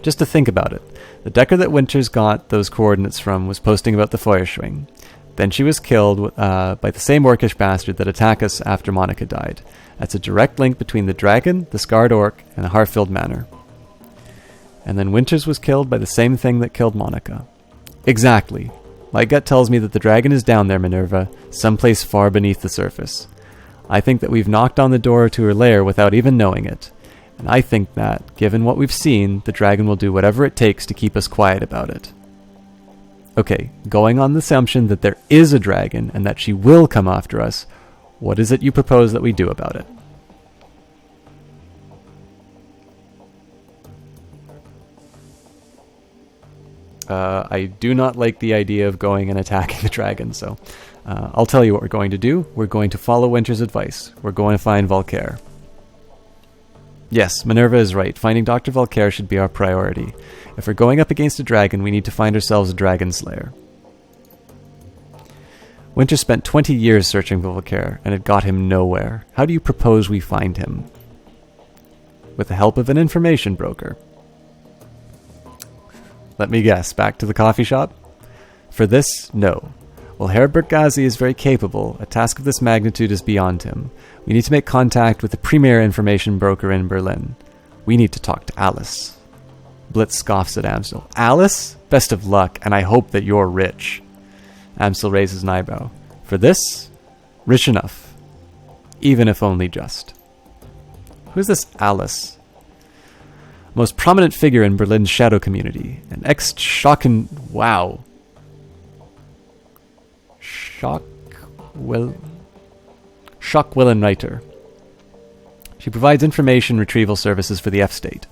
Just to think about it, the Decker that Winters got those coordinates from was posting about the Feuerschwing. Then she was killed by the same orcish bastard that attacked us after Monica died. That's a direct link between the dragon, the scarred orc, and the Harfield Manor. And then Winters was killed by the same thing that killed Monica. Exactly. My gut tells me that the dragon is down there, Minerva, someplace far beneath the surface. I think that we've knocked on the door to her lair without even knowing it. And I think that, given what we've seen, the dragon will do whatever it takes to keep us quiet about it. Okay, going on the assumption that there is a dragon and that she will come after us, what is it you propose that we do about it? I do not like the idea of going and attacking the dragon, so I'll tell you what we're going to do. We're going to follow Winter's advice. We're going to find Volker. Yes, Minerva is right. Finding Dr. Volker should be our priority. If we're going up against a dragon, we need to find ourselves a dragon slayer. Winter spent 20 years searching for Volker, and it got him nowhere. How do you propose we find him? With the help of an information broker. Let me guess, back to the coffee shop? For this, no. While Herbert Ghazi is very capable, a task of this magnitude is beyond him. We need to make contact with the premier information broker in Berlin. We need to talk to Alice. Blitz scoffs at Amstel. Alice? Best of luck, and I hope that you're rich. Amstel raises an eyebrow. For this? Rich enough. Even if only just. Who's this Alice? Most prominent figure in Berlin's shadow community. An ex-Schocken... Wow. Schockwillenreiter. She provides information retrieval services for the F-State.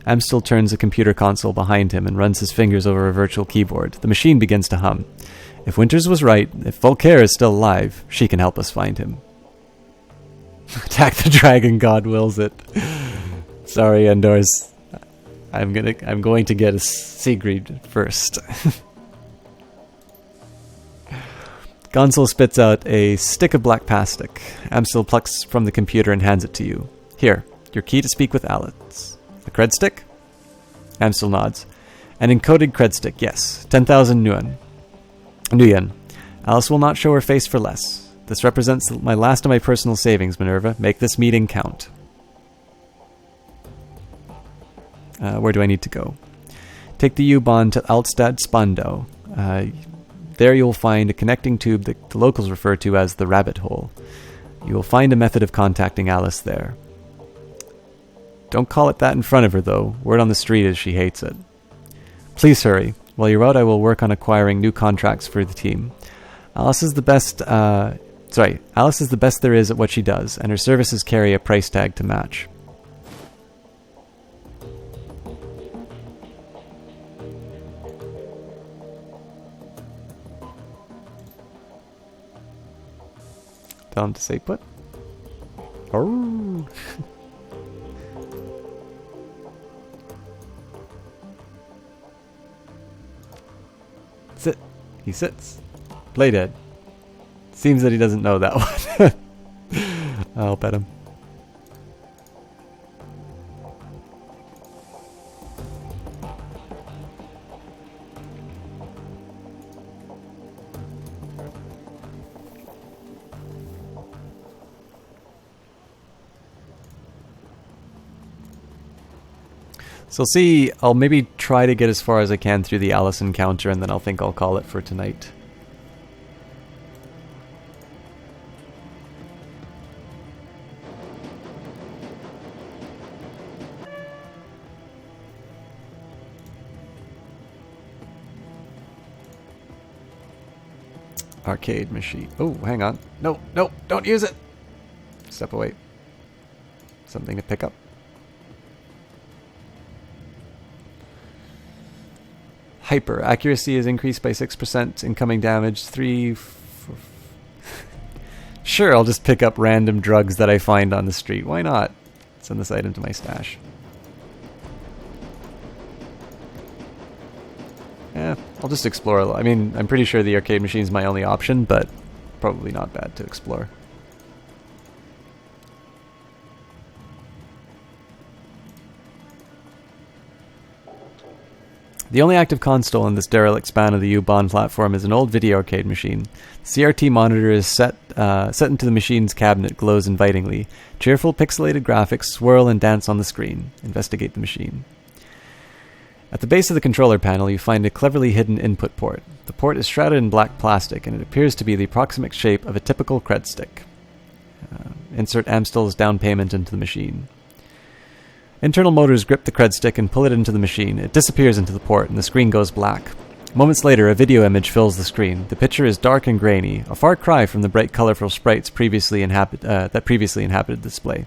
Amstel turns the computer console behind him and runs his fingers over a virtual keyboard. The machine begins to hum. If Winters was right, if Voltaire is still alive, she can help us find him. Attack the dragon, God wills it. Sorry, Endors. I'm going to get a Sigrid first. Gonsul spits out a stick of black plastic. Amstel plucks from the computer and hands it to you. Here, your key to speak with Alice. A cred stick? Amstel nods. An encoded cred stick, yes. 10,000 Nguyen. Alice will not show her face for less. This represents my last of my personal savings, Minerva. Make this meeting count. Where do I need to go? Take the U-Bahn to Altstadt Spandau. There you will find a connecting tube that the locals refer to as the rabbit hole. You will find a method of contacting Alice there. Don't call it that in front of her, though. Word on the street is she hates it. Please hurry. While you're out, I will work on acquiring new contracts for the team. Alice is the best there is at what she does, and her services carry a price tag to match. Tell him to stay put. Oh. Sit. He sits. Play dead. Seems that he doesn't know that one. I'll bet him. So see, I'll maybe try to get as far as I can through the Alice encounter, and then I'll think I'll call it for tonight. Arcade machine. Oh, hang on. No, no, don't use it! Step away. Something to pick up. Hyper. Accuracy is increased by 6%. Incoming damage 3... Sure, I'll just pick up random drugs that I find on the street. Why not? Send this item to my stash. Yeah, I'll just explore a lot. I mean, I'm pretty sure the arcade machine is my only option, but probably not bad to explore. The only active console in this derelict span of the U-Bahn platform is an old video arcade machine. The CRT monitor is set into the machine's cabinet, glows invitingly. Cheerful pixelated graphics swirl and dance on the screen. Investigate the machine. At the base of the controller panel, you find a cleverly hidden input port. The port is shrouded in black plastic, and it appears to be the approximate shape of a typical cred stick. Insert Amstel's down payment into the machine. Internal motors grip the cred stick and pull it into the machine. It disappears into the port, and the screen goes black. Moments later, a video image fills the screen. The picture is dark and grainy, a far cry from the bright, colorful sprites that previously inhabited the display.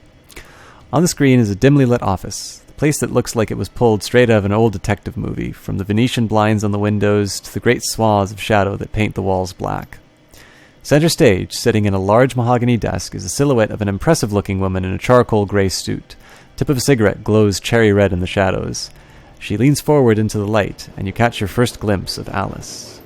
On the screen is a dimly lit office, a place that looks like it was pulled straight out of an old detective movie, from the Venetian blinds on the windows to the great swaths of shadow that paint the walls black. Center stage, sitting in a large mahogany desk, is a silhouette of an impressive-looking woman in a charcoal gray suit. Tip of a cigarette glows cherry red in the shadows. She leans forward into the light, and you catch your first glimpse of Alice.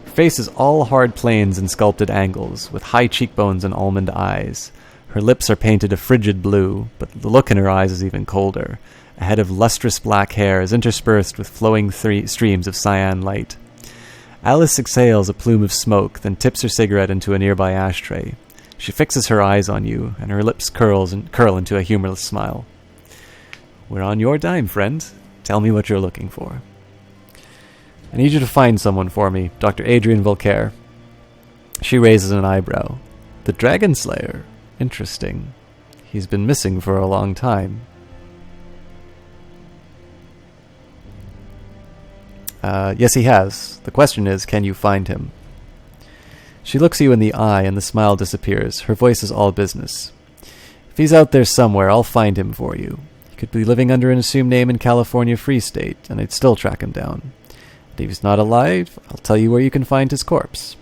Her face is all hard planes and sculpted angles, with high cheekbones and almond eyes. Her lips are painted a frigid blue, but the look in her eyes is even colder. A head of lustrous black hair is interspersed with flowing streams of cyan light. Alice exhales a plume of smoke, then tips her cigarette into a nearby ashtray. She fixes her eyes on you, and her lips curl into a humorless smile. We're on your dime, friend. Tell me what you're looking for. I need you to find someone for me, Dr. Adrian Voltaire. She raises an eyebrow. The Dragon Slayer. Interesting. He's been missing for a long time. Yes, he has. The question is, can you find him? She looks you in the eye and the smile disappears. Her voice is all business. If he's out there somewhere, I'll find him for you. He could be living under an assumed name in California Free State, and I'd still track him down. And if he's not alive, I'll tell you where you can find his corpse.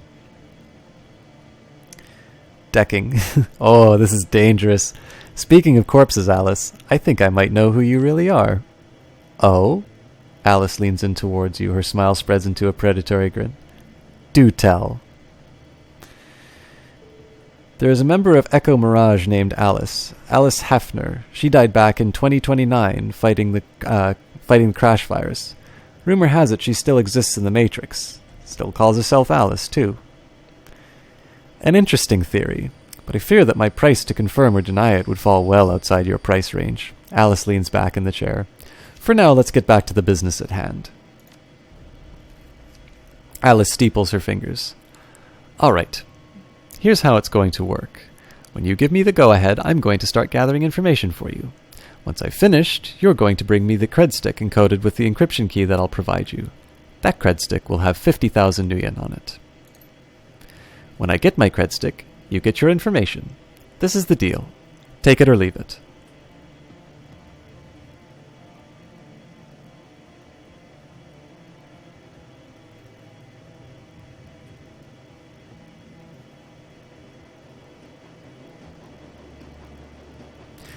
Decking. Oh, this is dangerous. Speaking of corpses, Alice, I think I might know who you really are. Oh? Alice leans in towards you. Her smile spreads into a predatory grin. Do tell. There is a member of Echo Mirage named Alice. Alice Hefner. She died back in 2029 fighting the crash virus. Rumor has it she still exists in the Matrix. Still calls herself Alice, too. An interesting theory, but I fear that my price to confirm or deny it would fall well outside your price range. Alice leans back in the chair. For now, let's get back to the business at hand. Alice steeples her fingers. All right. Here's how it's going to work. When you give me the go-ahead, I'm going to start gathering information for you. Once I've finished, you're going to bring me the cred stick encoded with the encryption key that I'll provide you. That cred stick will have 50,000 nuyen on it. When I get my cred stick, you get your information. This is the deal. Take it or leave it.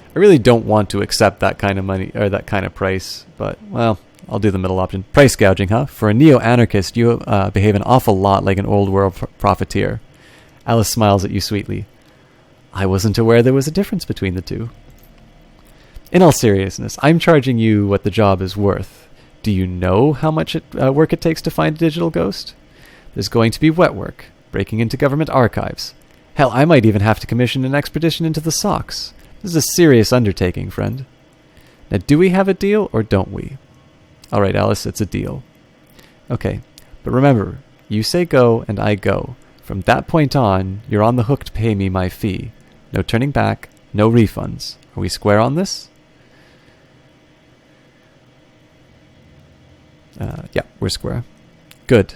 I really don't want to accept that kind of money, or that kind of price, but, well, I'll do the middle option. Price gouging, huh? For a neo-anarchist, you behave an awful lot like an old-world profiteer. Alice smiles at you sweetly. I wasn't aware there was a difference between the two. In all seriousness, I'm charging you what the job is worth. Do you know how much work it takes to find a digital ghost? There's going to be wet work, breaking into government archives. Hell, I might even have to commission an expedition into the SOX. This is a serious undertaking, friend. Now, do we have a deal, or don't we? All right, Alice, it's a deal. Okay, but remember, you say go, and I go. From that point on, you're on the hook to pay me my fee. No turning back, no refunds. Are we square on this? Yeah, we're square. Good.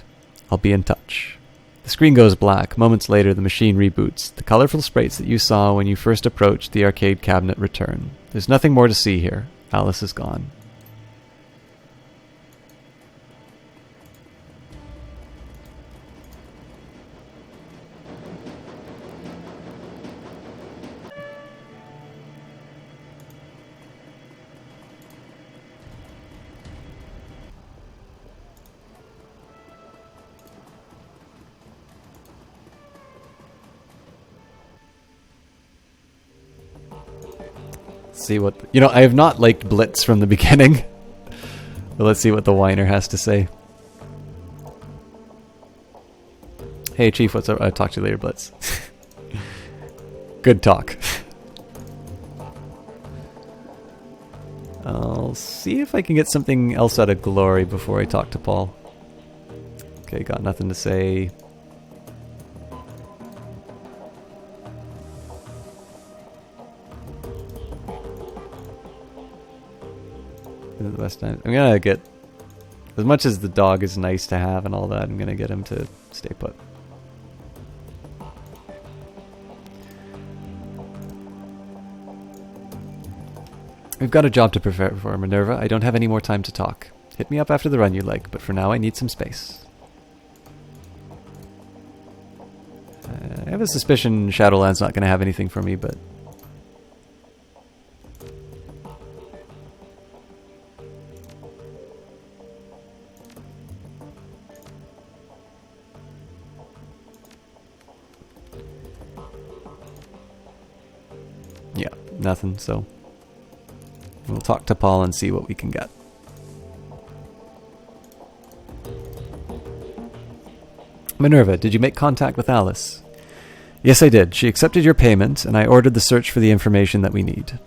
I'll be in touch. The screen goes black. Moments later, the machine reboots. The colorful sprites that you saw when you first approached the arcade cabinet return. There's nothing more to see here. Alice is gone. See what... I have not liked Blitz from the beginning. But let's see what the whiner has to say. Hey, Chief, what's up? I'll talk to you later, Blitz. Good talk. I'll see if I can get something else out of Glory before I talk to Paul. Okay, got nothing to say. The best time. I'm gonna get, as much as the dog is nice to have and all that, I'm gonna get him to stay put. We've got a job to prepare for, Minerva. I don't have any more time to talk. Hit me up after the run you like, but for now I need some space. I have a suspicion Shadowland's not gonna have anything for me, but... yeah, nothing, so we'll talk to Paul and see what we can get. Minerva, did you make contact with Alice? Yes, I did. She accepted your payment, and I ordered the search for the information that we need.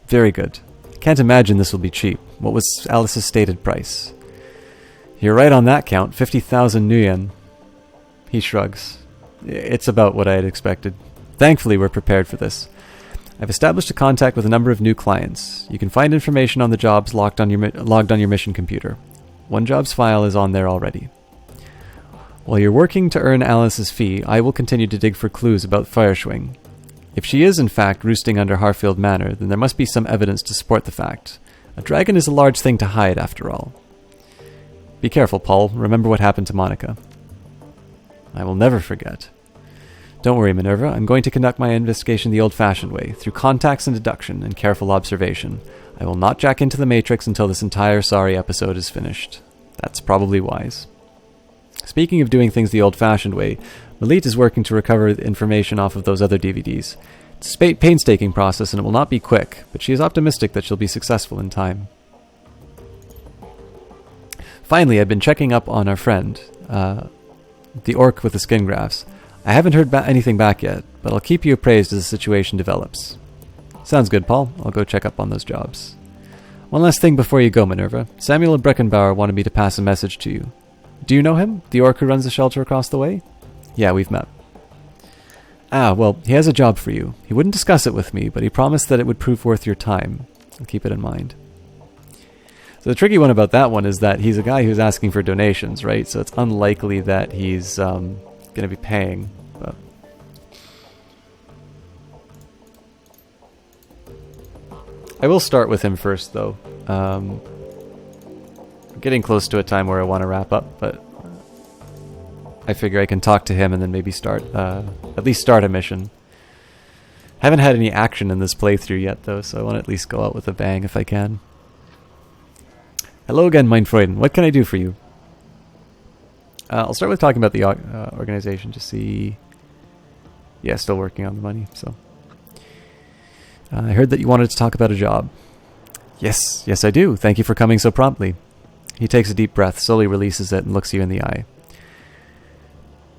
Very good. Can't imagine this will be cheap. What was Alice's stated price? You're right on that count, 50,000 nuyen. He shrugs. It's about what I had expected. Thankfully, we're prepared for this. I've established a contact with a number of new clients. You can find information on the jobs logged on your mission computer. One job's file is on there already. While you're working to earn Alice's fee, I will continue to dig for clues about Fireschwing. If she is in fact roosting under Harfield Manor, then there must be some evidence to support the fact. A dragon is a large thing to hide, after all. Be careful, Paul. Remember what happened to Monica. I will never forget. Don't worry, Minerva. I'm going to conduct my investigation the old-fashioned way, through contacts and deduction and careful observation. I will not jack into the Matrix until this entire sorry episode is finished. That's probably wise. Speaking of doing things the old-fashioned way, Malit is working to recover the information off of those other DVDs. It's a painstaking process and it will not be quick, but she is optimistic that she'll be successful in time. Finally, I've been checking up on our friend, the orc with the skin grafts. I haven't heard anything back yet, but I'll keep you appraised as the situation develops. Sounds good, Paul. I'll go check up on those jobs. One last thing before you go, Minerva. Samuel and Breckenbauer wanted me to pass a message to you. Do you know him? The orc who runs the shelter across the way? Yeah, we've met. Ah, well, he has a job for you. He wouldn't discuss it with me, but he promised that it would prove worth your time. I'll keep it in mind. So the tricky one about that one is that he's a guy who's asking for donations, right? So it's unlikely that he's going to be paying. But I will start with him first, though. I'm getting close to a time where I want to wrap up, but I figure I can talk to him and then maybe at least start a mission. Haven't had any action in this playthrough yet, though, so I want to at least go out with a bang if I can. Hello again, Meinfreuden. What can I do for you? I'll start with talking about the organization to see... Yeah, still working on the money, so... I heard that you wanted to talk about a job. Yes, I do. Thank you for coming so promptly. He takes a deep breath, slowly releases it, and looks you in the eye.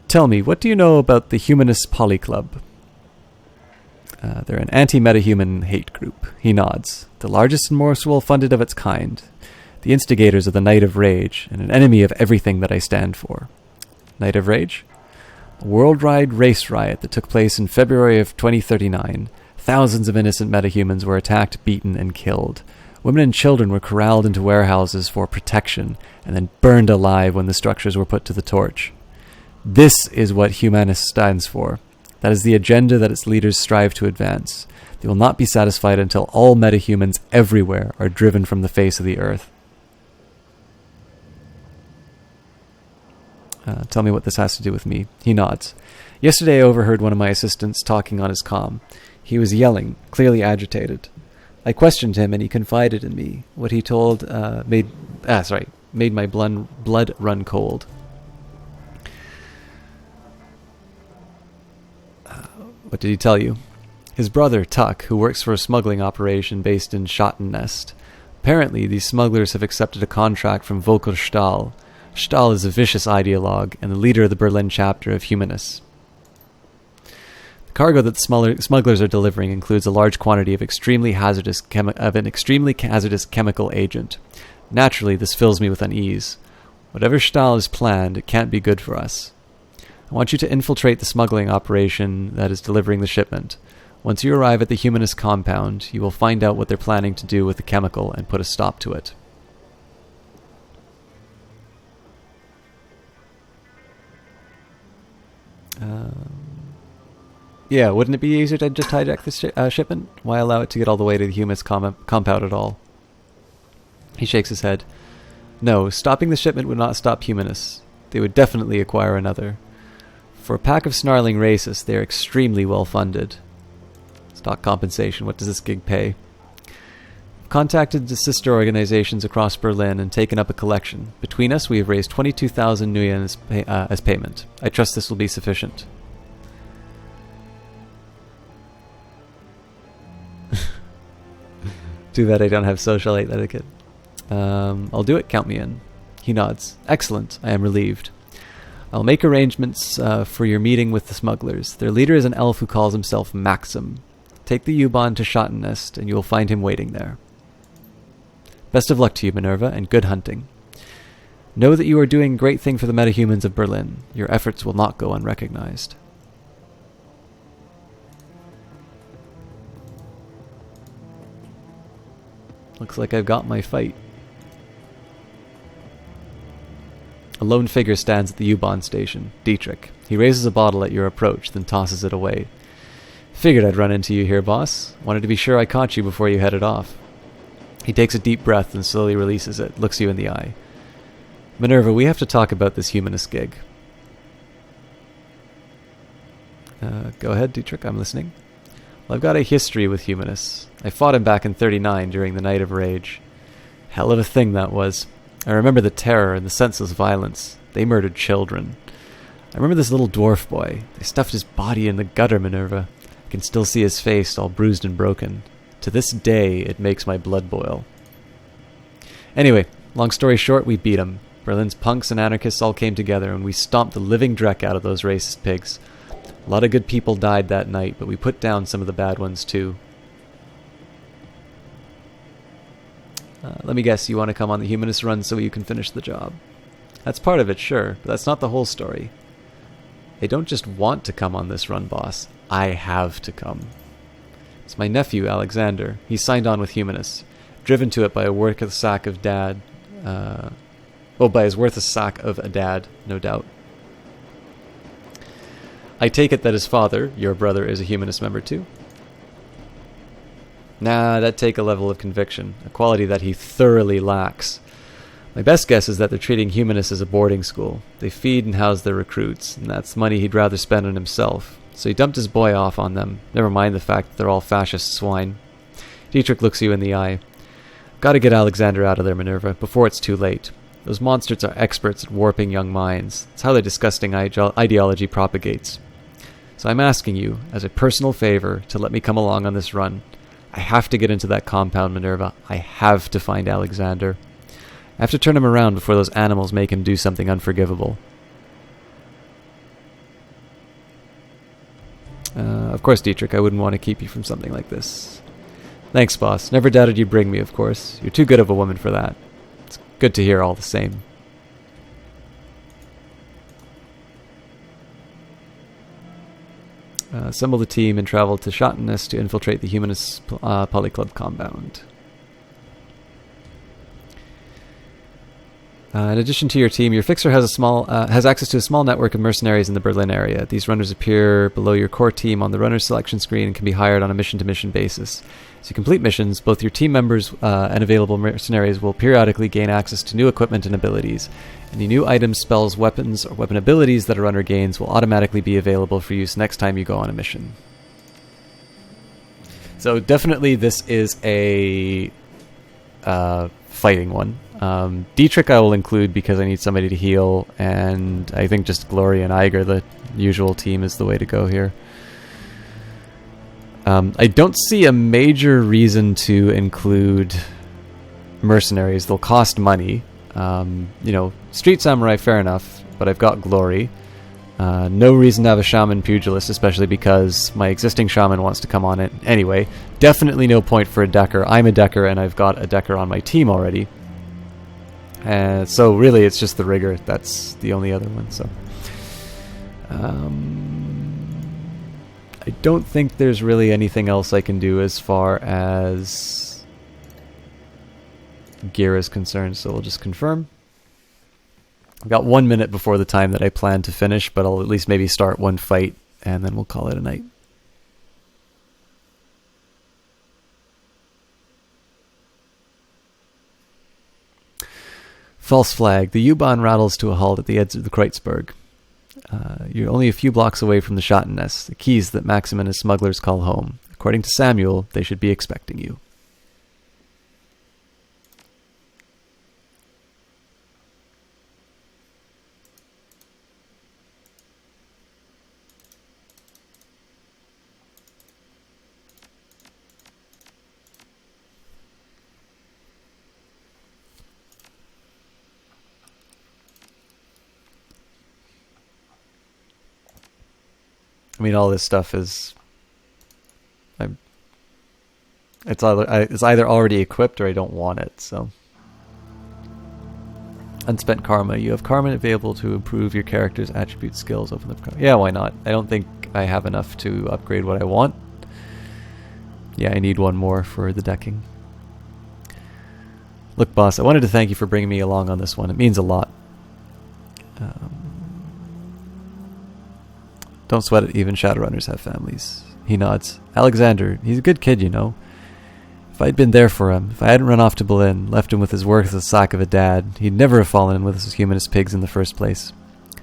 Tell me, what do you know about the Humanist Poly Club? They're an anti-metahuman hate group. He nods. The largest and most well-funded of its kind. The instigators of the Night of Rage, and an enemy of everything that I stand for. Night of Rage? A worldwide race riot that took place in February of 2039. Thousands of innocent metahumans were attacked, beaten, and killed. Women and children were corralled into warehouses for protection, and then burned alive when the structures were put to the torch. This is what Humanist stands for. That is the agenda that its leaders strive to advance. They will not be satisfied until all metahumans everywhere are driven from the face of the earth. Tell me what this has to do with me. He nods. Yesterday I overheard one of my assistants talking on his comm. He was yelling, clearly agitated. I questioned him and he confided in me. What he told made my blood run cold. What did he tell you? His brother, Tuck, who works for a smuggling operation based in Schottennest. Apparently, these smugglers have accepted a contract from Volker Stahl. Stahl is a vicious ideologue and the leader of the Berlin chapter of Humanists. The cargo that the smugglers are delivering includes a large quantity of an extremely hazardous chemical agent. Naturally, this fills me with unease. Whatever Stahl has planned, it can't be good for us. I want you to infiltrate the smuggling operation that is delivering the shipment. Once you arrive at the Humanist compound, you will find out what they're planning to do with the chemical and put a stop to it. Yeah, wouldn't it be easier to just hijack the shipment? Why allow it to get all the way to the Humanist compound at all? He shakes his head. No, stopping the shipment would not stop Humanists. They would definitely acquire another. For a pack of snarling racists, they are extremely well funded. Stock compensation, what does this gig pay? I've contacted the sister organizations across Berlin and taken up a collection. Between us, we have raised 22,000 Nuyen as payment. I trust this will be sufficient. Too bad I don't have socialite etiquette. I'll do it, count me in. He nods. Excellent, I am relieved. I'll make arrangements for your meeting with the smugglers. Their leader is an elf who calls himself Maxim. Take the U-Bahn to Schottennest, and you will find him waiting there. Best of luck to you, Minerva, and good hunting. Know that you are doing a great thing for the metahumans of Berlin. Your efforts will not go unrecognized. Looks like I've got my fight. A lone figure stands at the U-Bahn station, Dietrich. He raises a bottle at your approach, then tosses it away. Figured I'd run into you here, boss. Wanted to be sure I caught you before you headed off. He takes a deep breath and slowly releases it, looks you in the eye. Minerva, we have to talk about this Humanist gig. Go ahead, Dietrich, I'm listening. Well, I've got a history with Humanists. I fought him back in 39 during the Night of Rage. Hell of a thing that was. I remember the terror and the senseless violence. They murdered children. I remember this little dwarf boy. They stuffed his body in the gutter, Minerva. I can still see his face, all bruised and broken. To this day, it makes my blood boil. Anyway, long story short, we beat him. Berlin's punks and anarchists all came together, and we stomped the living dreck out of those racist pigs. A lot of good people died that night, but we put down some of the bad ones too. Let me guess, you want to come on the Humanist run so you can finish the job. That's part of it, sure, but that's not the whole story. I don't just want to come on this run, boss. I have to come. It's my nephew, Alexander. He signed on with Humanists, driven to it by a worthless sack of dad. By his worthless sack of a dad, no doubt. I take it that his father, your brother, is a Humanist member too? Nah, that'd take a level of conviction, a quality that he thoroughly lacks. My best guess is that they're treating Humanists as a boarding school. They feed and house their recruits, and that's money he'd rather spend on himself. So he dumped his boy off on them, never mind the fact that they're all fascist swine. Dietrich looks you in the eye. Gotta get Alexander out of there, Minerva, before it's too late. Those monsters are experts at warping young minds. It's how their disgusting ideology propagates. So I'm asking you, as a personal favor, to let me come along on this run. I have to get into that compound, Minerva. I have to find Alexander. I have to turn him around before those animals make him do something unforgivable. Of course, Dietrich, I wouldn't want to keep you from something like this. Thanks, boss. Never doubted you'd bring me, of course. You're too good of a woman for that. It's good to hear all the same. Assemble the team and travel to Schottenness to infiltrate the Humanist Polyclub compound. In addition to your team, your fixer has access to a small network of mercenaries in the Berlin area. These runners appear below your core team on the runner selection screen and can be hired on a mission-to-mission basis. As you complete missions, both your team members and available mercenaries will periodically gain access to new equipment and abilities. Any new items, spells, weapons, or weapon abilities that a runner gains will automatically be available for use next time you go on a mission. So definitely this is a fighting one. Dietrich I will include because I need somebody to heal, and I think just Gloria and Iger, the usual team, is the way to go here. I don't see a major reason to include mercenaries. They'll cost money. Street Samurai, fair enough, but I've got Glory. No reason to have a Shaman Pugilist, especially because my existing Shaman wants to come on it anyway. Definitely no point for a Decker. I'm a Decker, and I've got a Decker on my team already. So really, it's just the Rigger. That's the only other one. So, I don't think there's really anything else I can do as far as gear is concerned. So we'll just confirm. I've got 1 minute before the time that I plan to finish, but I'll at least maybe start one fight, and then we'll call it a night. False flag. The U-Bahn rattles to a halt at the edge of the Kreutzberg. You're only a few blocks away from the Schottenness, the keys that Maxim and his smugglers call home. According to Samuel, they should be expecting you. I mean, all this stuff is... It's either already equipped or I don't want it, so... Unspent Karma. You have Karma available to improve your character's attribute skills. Open the... Yeah, why not? I don't think I have enough to upgrade what I want. Yeah, I need one more for the decking. Look, boss, I wanted to thank you for bringing me along on this one. It means a lot. Don't sweat it, even Shadowrunners have families. He nods. Alexander, he's a good kid, you know. If I'd been there for him, if I hadn't run off to Berlin, left him with his worthless sack of a dad, he'd never have fallen in with us as humanist pigs in the first place.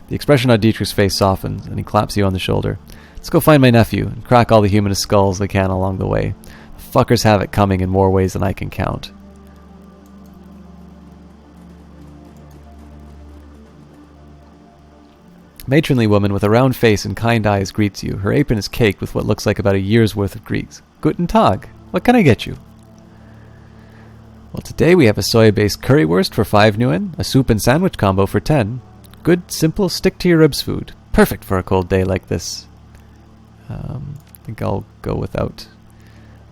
The expression on Dietrich's face softens, and he claps you on the shoulder. Let's go find my nephew, and crack all the humanist skulls I can along the way. The fuckers have it coming in more ways than I can count. Matronly woman with a round face and kind eyes greets you. Her apron is caked with what looks like about a year's worth of Greeks. Guten Tag. What can I get you? Well, today we have a soya-based currywurst for 5 nuyen, a soup and sandwich combo for 10. Good, simple, stick-to-your-ribs food. Perfect for a cold day like this. I think I'll go without.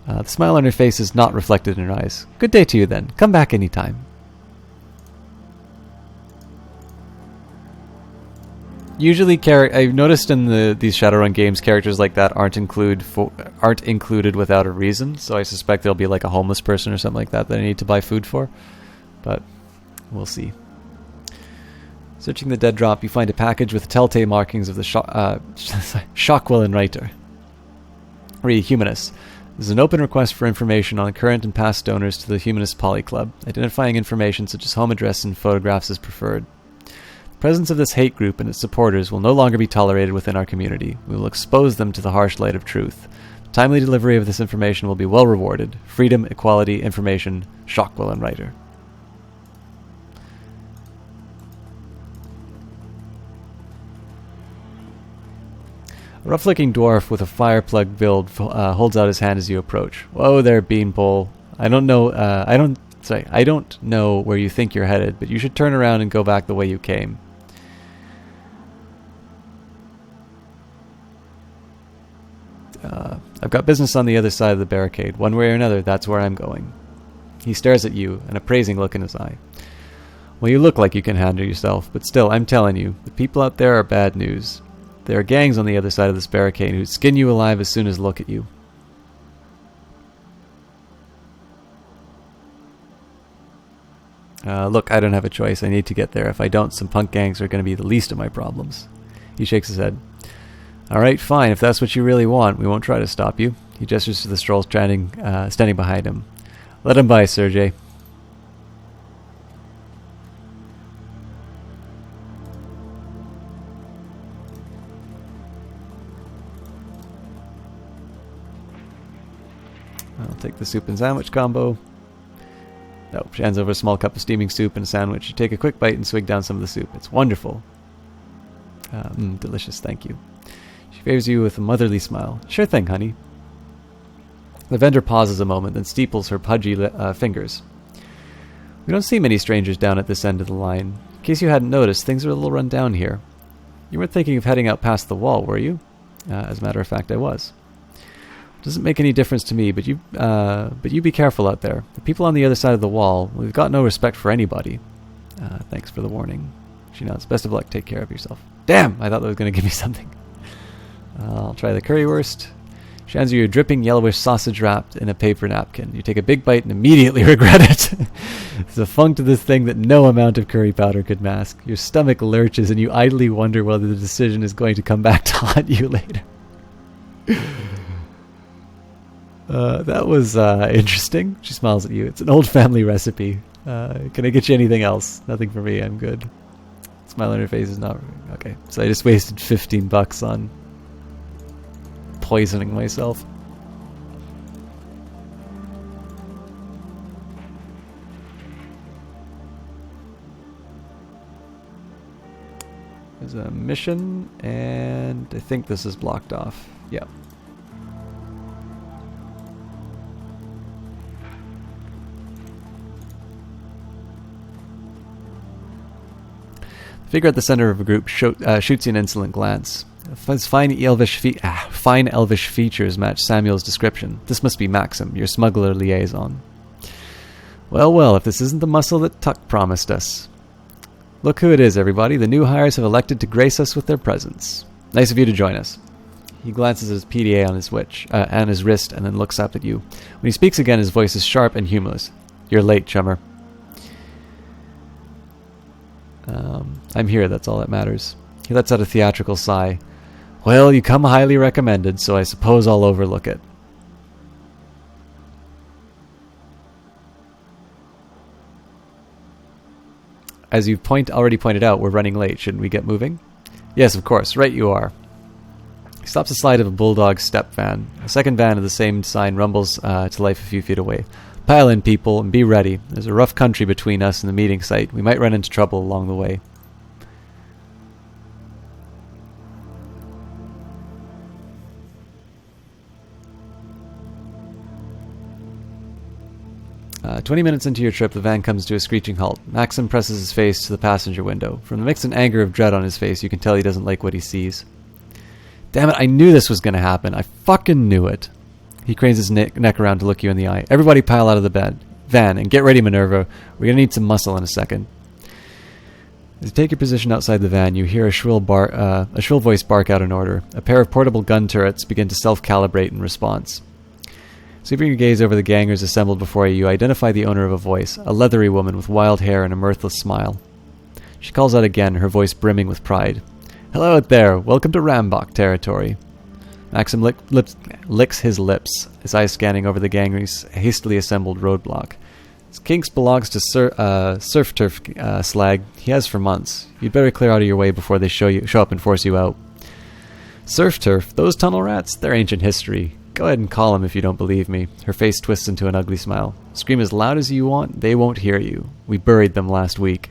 The smile on her face is not reflected in her eyes. Good day to you, then. Come back anytime. Usually, I've noticed in these Shadowrun games, characters like that aren't included without a reason. So I suspect there'll be like a homeless person or something like that I need to buy food for. But we'll see. Searching the dead drop, you find a package with telltale markings of the Schockwellenreiter. Read Humanist. This is an open request for information on current and past donors to the Humanist Poly Club. Identifying information such as home address and photographs is preferred. The presence of this hate group and its supporters will no longer be tolerated within our community. We will expose them to the harsh light of truth. The timely delivery of this information will be well rewarded. Freedom, equality, information, Schockwellenreiter. A rough-looking dwarf with a fire plug build holds out his hand as you approach. Whoa there, Beanpole. I don't know where you think you're headed, but you should turn around and go back the way you came. I've got business on the other side of the barricade. One way or another, that's where I'm going. He stares at you, an appraising look in his eye. Well, you look like you can handle yourself, but still, I'm telling you, the people out there are bad news. There are gangs on the other side of this barricade who'd skin you alive as soon as look at you. Look, I don't have a choice. I need to get there. If I don't, some punk gangs are going to be the least of my problems. He shakes his head. Alright, fine. If that's what you really want, we won't try to stop you. He gestures to the stroll standing behind him. Let him by, Sergey. I'll take the soup and sandwich combo. No, she hands over a small cup of steaming soup and a sandwich. You take a quick bite and swig down some of the soup. It's wonderful. Delicious, thank you. She favors you with a motherly smile. Sure thing, honey. The vendor pauses a moment, then steeples her pudgy fingers. We don't see many strangers down at this end of the line. In case you hadn't noticed, things are a little run down here. You weren't thinking of heading out past the wall, were you? As a matter of fact, I was. Doesn't make any difference to me, but you be careful out there. The people on the other side of the wall, we've got no respect for anybody. Thanks for the warning. She nods. Best of luck. Take care of yourself. Damn! I thought that was going to give me something. I'll try the currywurst. She hands you a dripping yellowish sausage wrapped in a paper napkin. You take a big bite and immediately regret it. There's a funk to this thing that no amount of curry powder could mask. Your stomach lurches and you idly wonder whether the decision is going to come back to haunt you later. That was interesting. She smiles at you. It's an old family recipe. Can I get you anything else? Nothing for me. I'm good. Smile on her face is not... Okay, so I just wasted $15 on poisoning myself. There's a mission, and I think this is blocked off. Yeah. The figure at the center of a group shoots you an insolent glance. His fine elvish features match Samuel's description. This must be Maxim, your smuggler liaison. Well, well, if this isn't the muscle that Tuck promised us. Look who it is, everybody. The new hires have elected to grace us with their presence. Nice of you to join us. He glances at his PDA on his wrist and then looks up at you. When he speaks again, his voice is sharp and humorless. You're late, chummer. I'm here, that's all that matters. He lets out a theatrical sigh. Well, you come highly recommended, so I suppose I'll overlook it. As you've already pointed out, we're running late. Shouldn't we get moving? Yes, of course. Right you are. He stops aside of a Bulldog step van. A second van of the same sign rumbles to life a few feet away. Pile in, people, and be ready. There's a rough country between us and the meeting site. We might run into trouble along the way. Uh, 20 minutes into your trip, the van comes to a screeching halt. Maxim presses his face to the passenger window. From the mix and anger of dread on his face, you can tell he doesn't like what he sees. Damn it, I knew this was going to happen. I fucking knew it. He cranes his neck around to look you in the eye. Everybody pile out of the van, and get ready, Minerva. We're going to need some muscle in a second. As you take your position outside the van, you hear a shrill voice bark out an order. A pair of portable gun turrets begin to self-calibrate in response. Sweeping your gaze over the gangers assembled before you, you identify the owner of a voice, a leathery woman with wild hair and a mirthless smile. She calls out again, her voice brimming with pride. Hello out there, welcome to Rambach territory. Maxim licks his lips, his eyes scanning over the gangers' hastily assembled roadblock. This Kinks belongs to Surf Turf slag he has for months. You'd better clear out of your way before they show up and force you out. Surf Turf, those tunnel rats, they're ancient history. Go ahead and call him if you don't believe me. Her face twists into an ugly smile. Scream as loud as you want, they won't hear you. We buried them last week.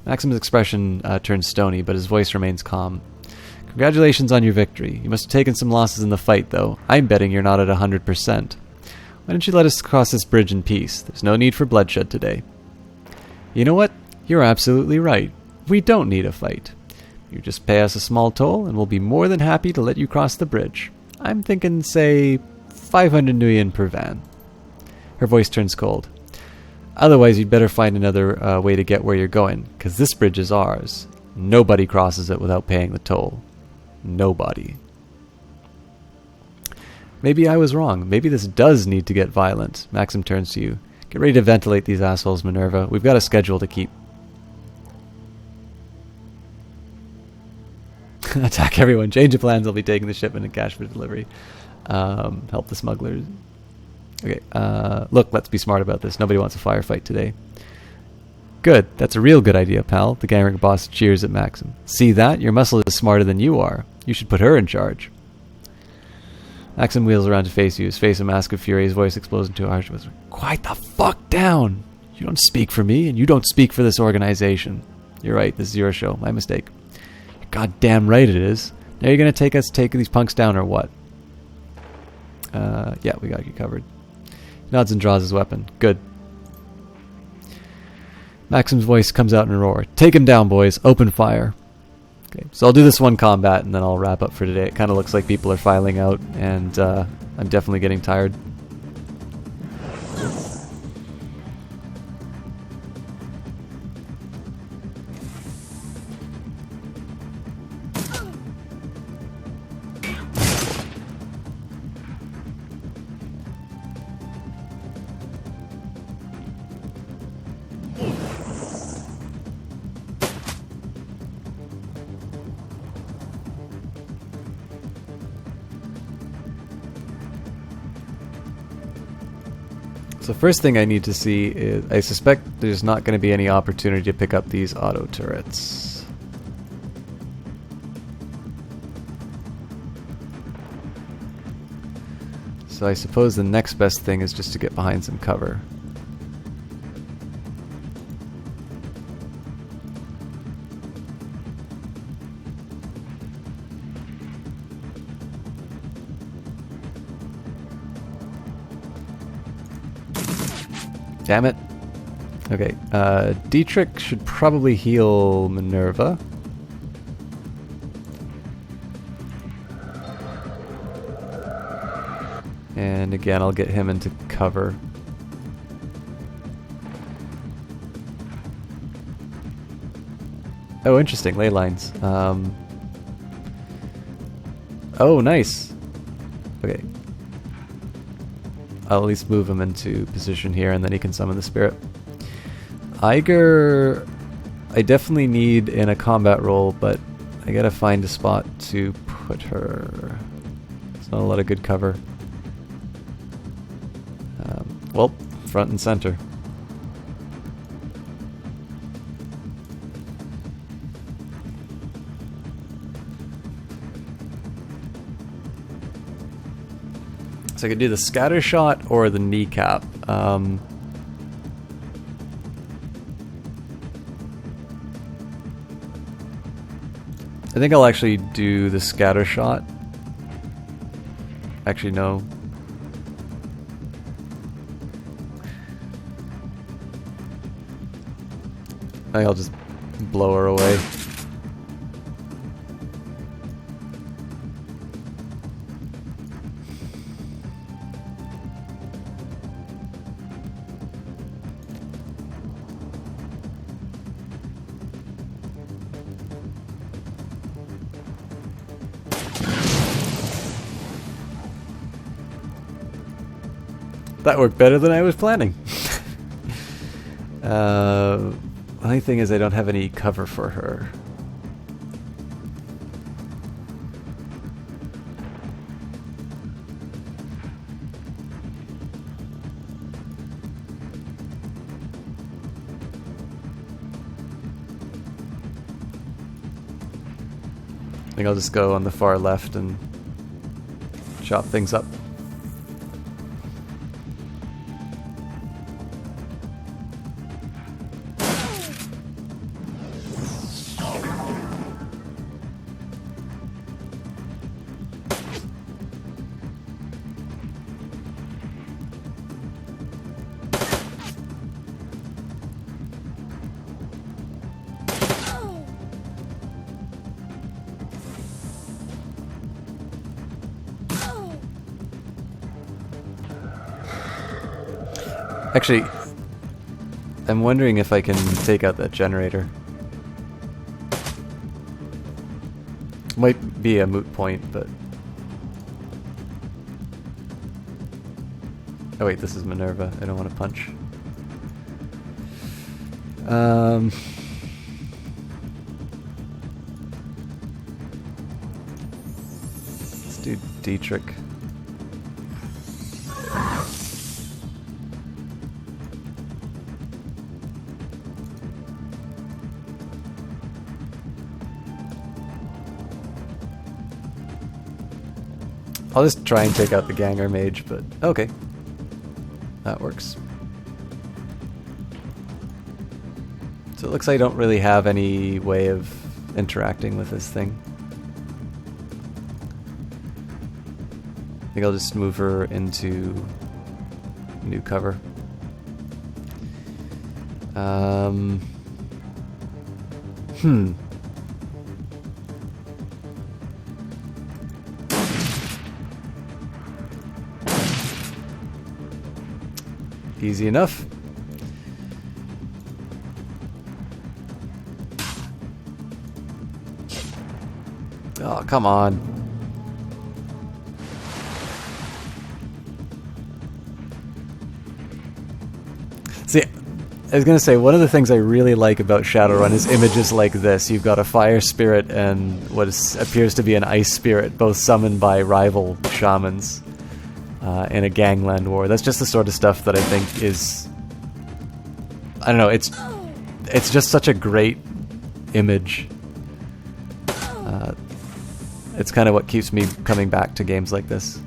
Maxim's expression turns stony, but his voice remains calm. Congratulations on your victory. You must have taken some losses in the fight, though. I'm betting you're not at 100%. Why don't you let us cross this bridge in peace? There's no need for bloodshed today. You know what? You're absolutely right. We don't need a fight. You just pay us a small toll, and we'll be more than happy to let you cross the bridge. I'm thinking, say, 500 nuyen per van. Her voice turns cold. Otherwise, you'd better find another way to get where you're going, because this bridge is ours. Nobody crosses it without paying the toll. Nobody. Maybe I was wrong. Maybe this does need to get violent. Maxim turns to you. Get ready to ventilate these assholes, Minerva. We've got a schedule to keep. Attack everyone. Change of plans. I'll be taking the shipment and cash for delivery. Help the smugglers. Okay. Look, let's be smart about this. Nobody wants a firefight today. Good. That's a real good idea, pal. The gang boss cheers at Maxim. See that? Your muscle is smarter than you are. You should put her in charge. Maxim wheels around to face you. His face a mask of fury. His voice explodes into a harsh whisper. Quiet the fuck down! You don't speak for me, and you don't speak for this organization. You're right. This is your show. My mistake. Goddamn right it is. Now you're gonna take these punks down or what? Yeah, we got you covered. He nods and draws his weapon. Good. Maxim's voice comes out in a roar. Take him down, boys. Open fire. Okay, so I'll do this one combat and then I'll wrap up for today. It kind of looks like people are filing out and I'm definitely getting tired. So first thing I need to see is, I suspect there's not going to be any opportunity to pick up these auto turrets. So I suppose the next best thing is just to get behind some cover. Damn it. Okay, Dietrich should probably heal Minerva. And again, I'll get him into cover. Oh, interesting, ley lines. Oh, nice. Okay. I'll at least move him into position here, and then he can summon the spirit. Eiger, I definitely need in a combat role, but I gotta find a spot to put her. There's not a lot of good cover. Well, front and center. So I could do the scatter shot or the kneecap. I think I'll actually do the scatter shot. Actually, no. I think I'll just blow her away. That worked better than I was planning. The only thing is I don't have any cover for her. I think I'll just go on the far left and chop things up. Actually, I'm wondering if I can take out that generator. Might be a moot point, but... Oh wait, this is Minerva. I don't want to punch. Let's do Dietrich. I'll just try and take out the Ganger Mage, but okay. That works. So it looks like I don't really have any way of interacting with this thing. I think I'll just move her into new cover. Easy enough. Oh, come on. See, I was gonna say, one of the things I really like about Shadowrun is images like this. You've got a fire spirit and what appears to be an ice spirit, both summoned by rival shamans. In a gangland war. That's just the sort of stuff that I think is... I don't know, it's just such a great image. It's kind of what keeps me coming back to games like this.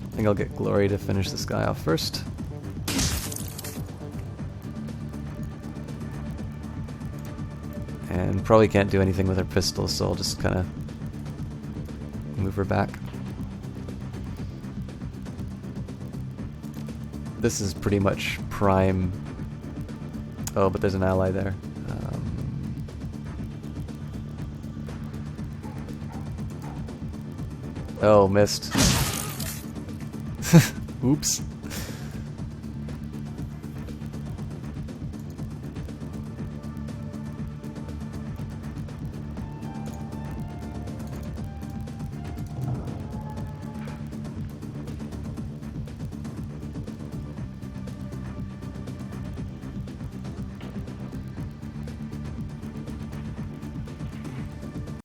I think I'll get Glory to finish this guy off first. And probably can't do anything with her pistol, so I'll just kind of move her back. This is pretty much prime... Oh, but there's an ally there. Oh, missed. Oops.